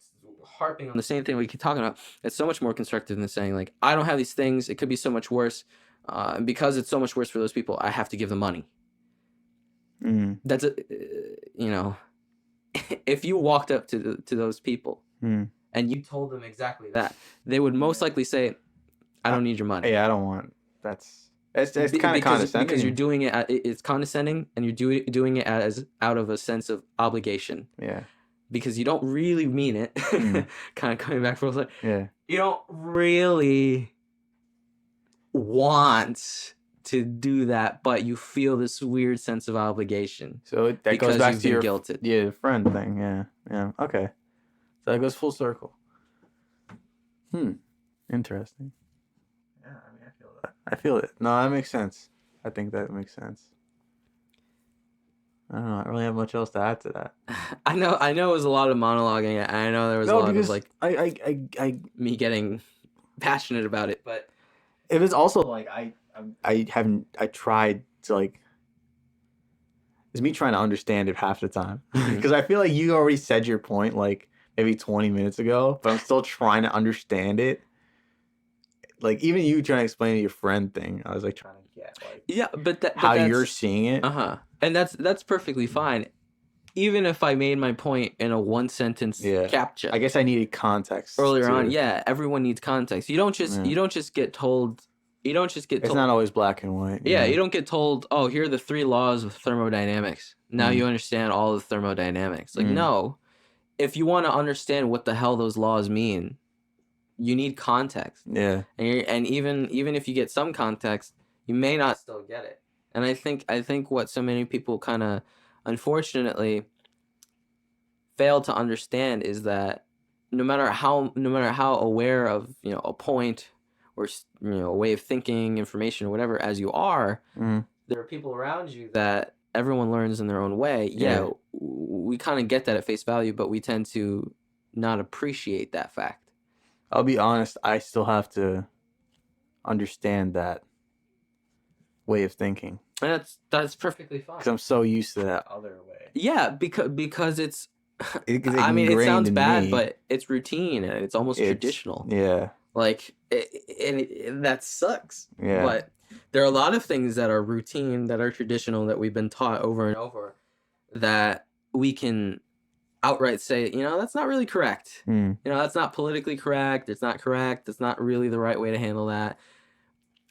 harping on the same thing we keep talking about. It's so much more constructive than saying, like, I don't have these things, it could be so much worse, and because it's so much worse for those people, I have to give them money. That's if you walked up to those people and you told them exactly that, they would most likely say, I don't need your money. Yeah, I don't want. It's kind of condescending, because you're doing it. It's condescending, and you're doing it out of a sense of obligation. Yeah. Because you don't really mean it. Kind of coming back from, yeah. You don't really want to do that, but you feel this weird sense of obligation. So that goes back to your guilted. Friend thing. Yeah. Okay. So that goes full circle. Interesting. Yeah, I mean, I feel that. I feel it. No, that makes sense. I think that makes sense. I don't know. I don't really have much else to add to that. I know it was a lot of monologuing. I know there was a lot of like me getting passionate about it, but it was also like I tried to like, it's me trying to understand it half the time, because I feel like you already said your point like maybe 20 minutes ago, but I'm still trying to understand it. Like, even you trying to explain your friend thing, I was like trying to get like but how you're seeing it. And that's perfectly fine. Even if I made my point in a one sentence captcha. I guess I needed context earlier on. Yeah, everyone needs context. You don't just get told. It's not always black and white. Yeah, you don't get told, oh, here are the 3 laws of thermodynamics. Now you understand all of thermodynamics. Like, no. If you want to understand what the hell those laws mean, you need context. Yeah. And even if you get some context, you may not still get it. And I think what so many people kind of unfortunately fail to understand is that no matter how aware of, a point or, a way of thinking, information, or whatever, as you are, there are people around you that everyone learns in their own way. Yeah, we kind of get that at face value, but we tend to not appreciate that fact. I'll be honest, I still have to understand that way of thinking. And that's perfectly fine. Because I'm so used to that other way. Yeah, because it's... I mean, it sounds bad, but it's routine, and it's almost traditional. Yeah. Like, and that sucks. Yeah. But there are a lot of things that are routine, that are traditional, that we've been taught over and over, that we can outright say, that's not really correct. Mm. That's not politically correct. It's not correct. It's not really the right way to handle that.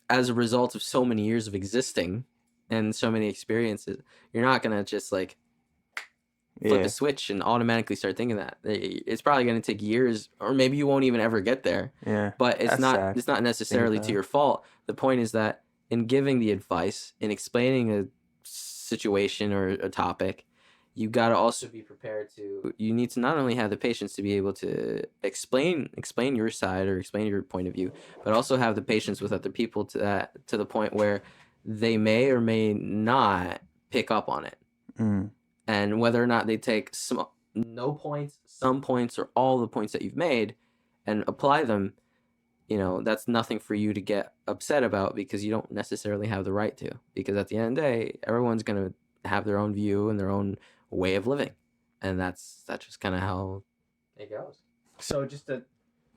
As a result of so many years of existing and so many experiences, you're not going to just like flip Yeah. a switch and automatically start thinking that. It's probably going to take years, or maybe you won't even ever get there. Yeah. But it's That's not sad. it's not necessarily to your fault. The point is that in giving the advice, in explaining a situation or a topic, you got to also be prepared to. You need to not only have the patience to be able to explain your side or explain your point of view, but also have the patience with other people to the point where they may or may not pick up on it. Mm. And whether or not they take no points, some points, or all the points that you've made and apply them, that's nothing for you to get upset about, because you don't necessarily have the right to. Because at the end of the day, everyone's going to have their own view and their own way of living. And that's just kind of how it goes. So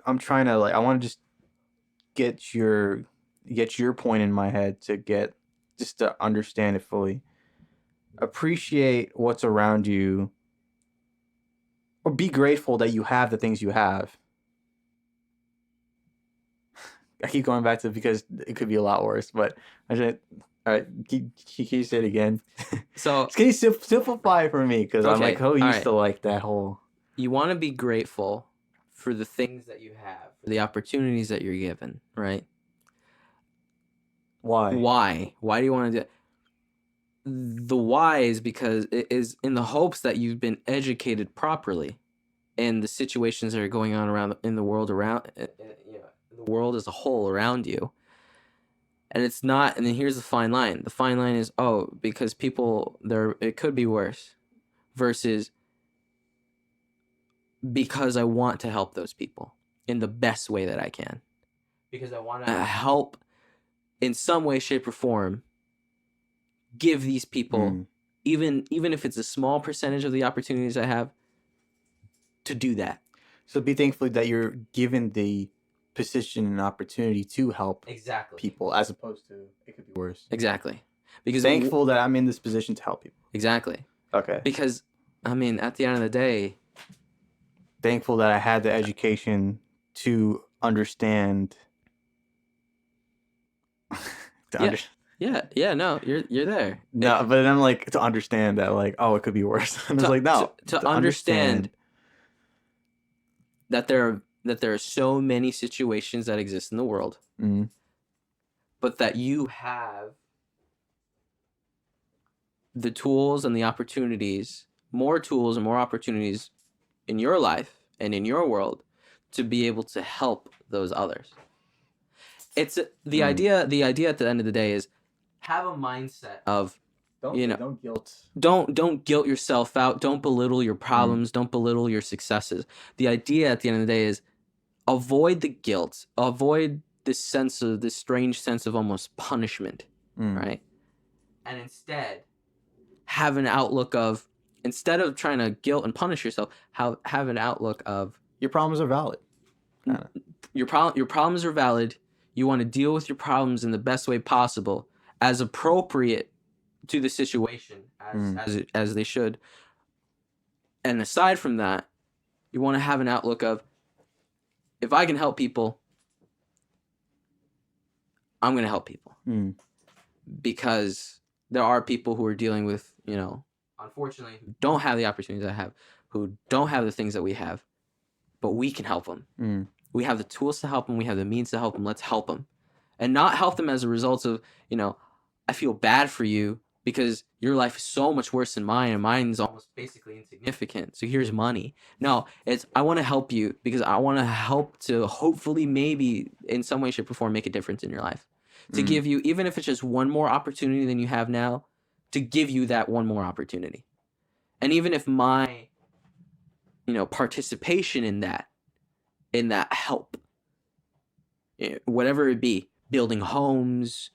I'm trying to I want to just get your point in my head to understand it fully. Appreciate what's around you, or be grateful that you have the things you have. I keep going back to it because it could be a lot worse, but all right, can you say it again? So can you simplify it for me? Because I'm Okay, used to like that whole. You want to be grateful for the things that you have, for the opportunities that you're given, right? Why? Why do you want to do it? The why is because it is in the hopes that you've been educated properly in the situations that are going on around in the world the world as a whole around you. And it's not, and then here's the fine line. The fine line is, because people it could be worse, versus because I want to help those people in the best way that I can. Because I want to help in some way, shape, or form, give these people, even if it's a small percentage of the opportunities I have, to do that. So be thankful that you're given the position and opportunity to help people, as opposed to it could be worse. Exactly. Because thankful that I'm in this position to help people. Exactly. Okay. Because, at the end of the day, thankful that I had the education to understand. No, you're there. No, but then I'm to understand that it could be worse. And it's no. To understand that there are so many situations that exist in the world, but that you have the tools and the opportunities, more tools and more opportunities in your life and in your world to be able to help those others. It's the idea at the end of the day is have a mindset of don't guilt. Don't guilt yourself out. Don't belittle your problems. Don't belittle your successes. The idea at the end of the day is avoid the guilt. Avoid this strange sense of almost punishment, right? And instead have an outlook of, instead of trying to guilt and punish yourself, have an outlook of your problems are valid. Your problems are valid. You want to deal with your problems in the best way possible, as appropriate to the situation as they should. And aside from that, you want to have an outlook of, if I can help people, I'm going to help people. Because there are people who are dealing with, unfortunately, who don't have the opportunities I have, who don't have the things that we have, but we can help them. We have the tools to help them. We have the means to help them. Let's help them. And not help them as a result of, I feel bad for you because your life is so much worse than mine, and mine's almost basically insignificant. So here's money. No, it's, I want to help you because I want to help to hopefully maybe in some way, shape, or form make a difference in your life. To give you, even if it's just one more opportunity than you have now, to give you that one more opportunity. And even if my, participation in that help, whatever it be, building homes,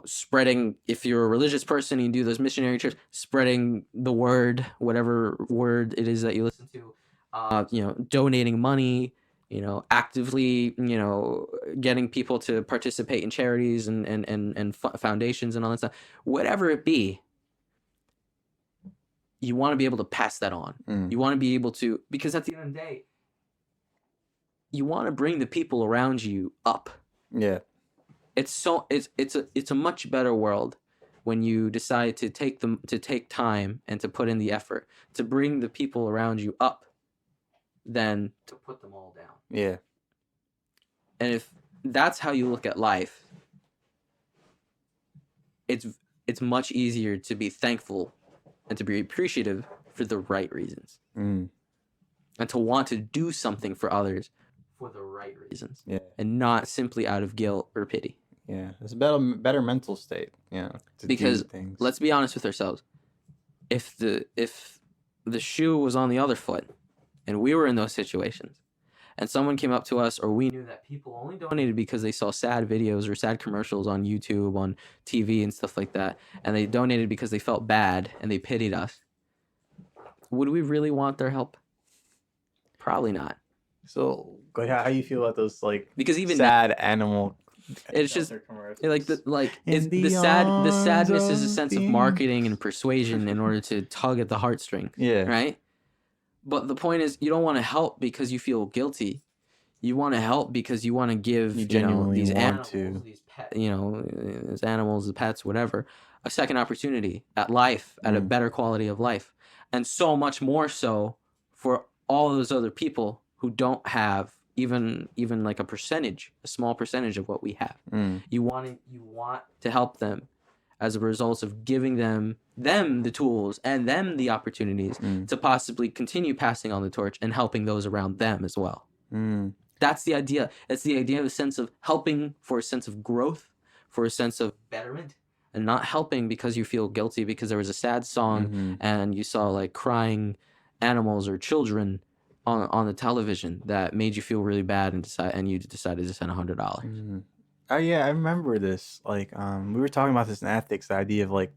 spreading, if you're a religious person and you do those missionary trips, spreading the word, whatever word it is that you listen to, donating money, actively, getting people to participate in charities and foundations and all that stuff, whatever it be, you want to be able to pass that on. You want to be able to, because at the end of the day, you want to bring the people around you up. Yeah. It's a much better world when you decide to take time and to put in the effort to bring the people around you up than to put them all down. Yeah. And if that's how you look at life, it's much easier to be thankful and to be appreciative for the right reasons. And to want to do something for others for the right reasons. Yeah. And not simply out of guilt or pity. Yeah. It's a better mental state, because let's be honest with ourselves. If the shoe was on the other foot and we were in those situations and someone came up to us, or we knew that people only donated because they saw sad videos or sad commercials on YouTube, on TV and stuff like that, and they donated because they felt bad and they pitied us, would we really want their help? Probably not. So, how do you feel about those because even sad animal? It's just the sadness is a sense of marketing and persuasion in order to tug at the heartstrings. Yeah. Right. But the point is, you don't want to help because you feel guilty. You want to help because you want to give these animals, these animals, the pets, whatever, a second opportunity at life, at a better quality of life, and so much more so for all those other people who don't have even like a small percentage of what we have. You want to help them as a result of giving them the tools and them the opportunities to possibly continue passing on the torch and helping those around them as well. That's the idea. It's the idea of a sense of helping for a sense of growth, for a sense of betterment, and not helping because you feel guilty because there was a sad song and you saw crying animals or children on the television that made you feel really bad and you decided to send $100. Oh yeah, I remember this. We were talking about this in ethics, the idea of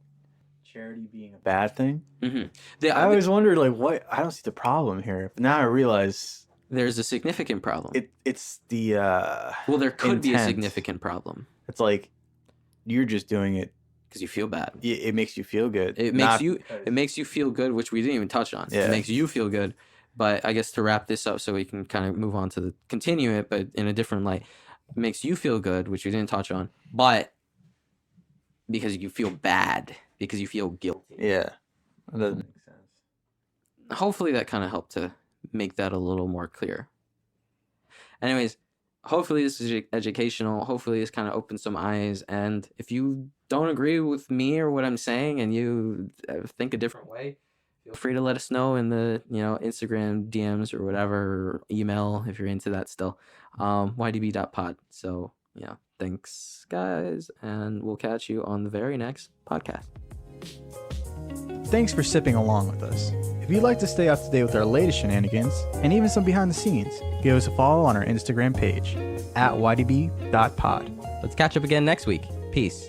charity being a bad thing. I always wondered what. I don't see the problem here, but now I realize there's a significant problem. It's the there could be a significant problem. It's you're just doing it because you feel bad. It makes you feel good. It makes you feel good, which we didn't even touch on. Yeah. It makes you feel good. But I guess to wrap this up so we can kind of move on to continue it, but in a different light, it makes you feel good, which we didn't touch on, but because you feel bad, because you feel guilty. Yeah, that doesn't make sense. Hopefully that kind of helped to make that a little more clear. Anyways, hopefully this is educational. Hopefully this kind of opens some eyes. And if you don't agree with me or what I'm saying and you think a different way, feel free to let us know in the Instagram DMs or whatever, or email if you're into that still. ydb.pod. So thanks guys, and we'll catch you on the very next podcast. Thanks for sipping along with us. If you'd like to stay up to date with our latest shenanigans and even some behind the scenes, give us a follow on our Instagram page @ydb.pod. Let's catch up again next week. Peace.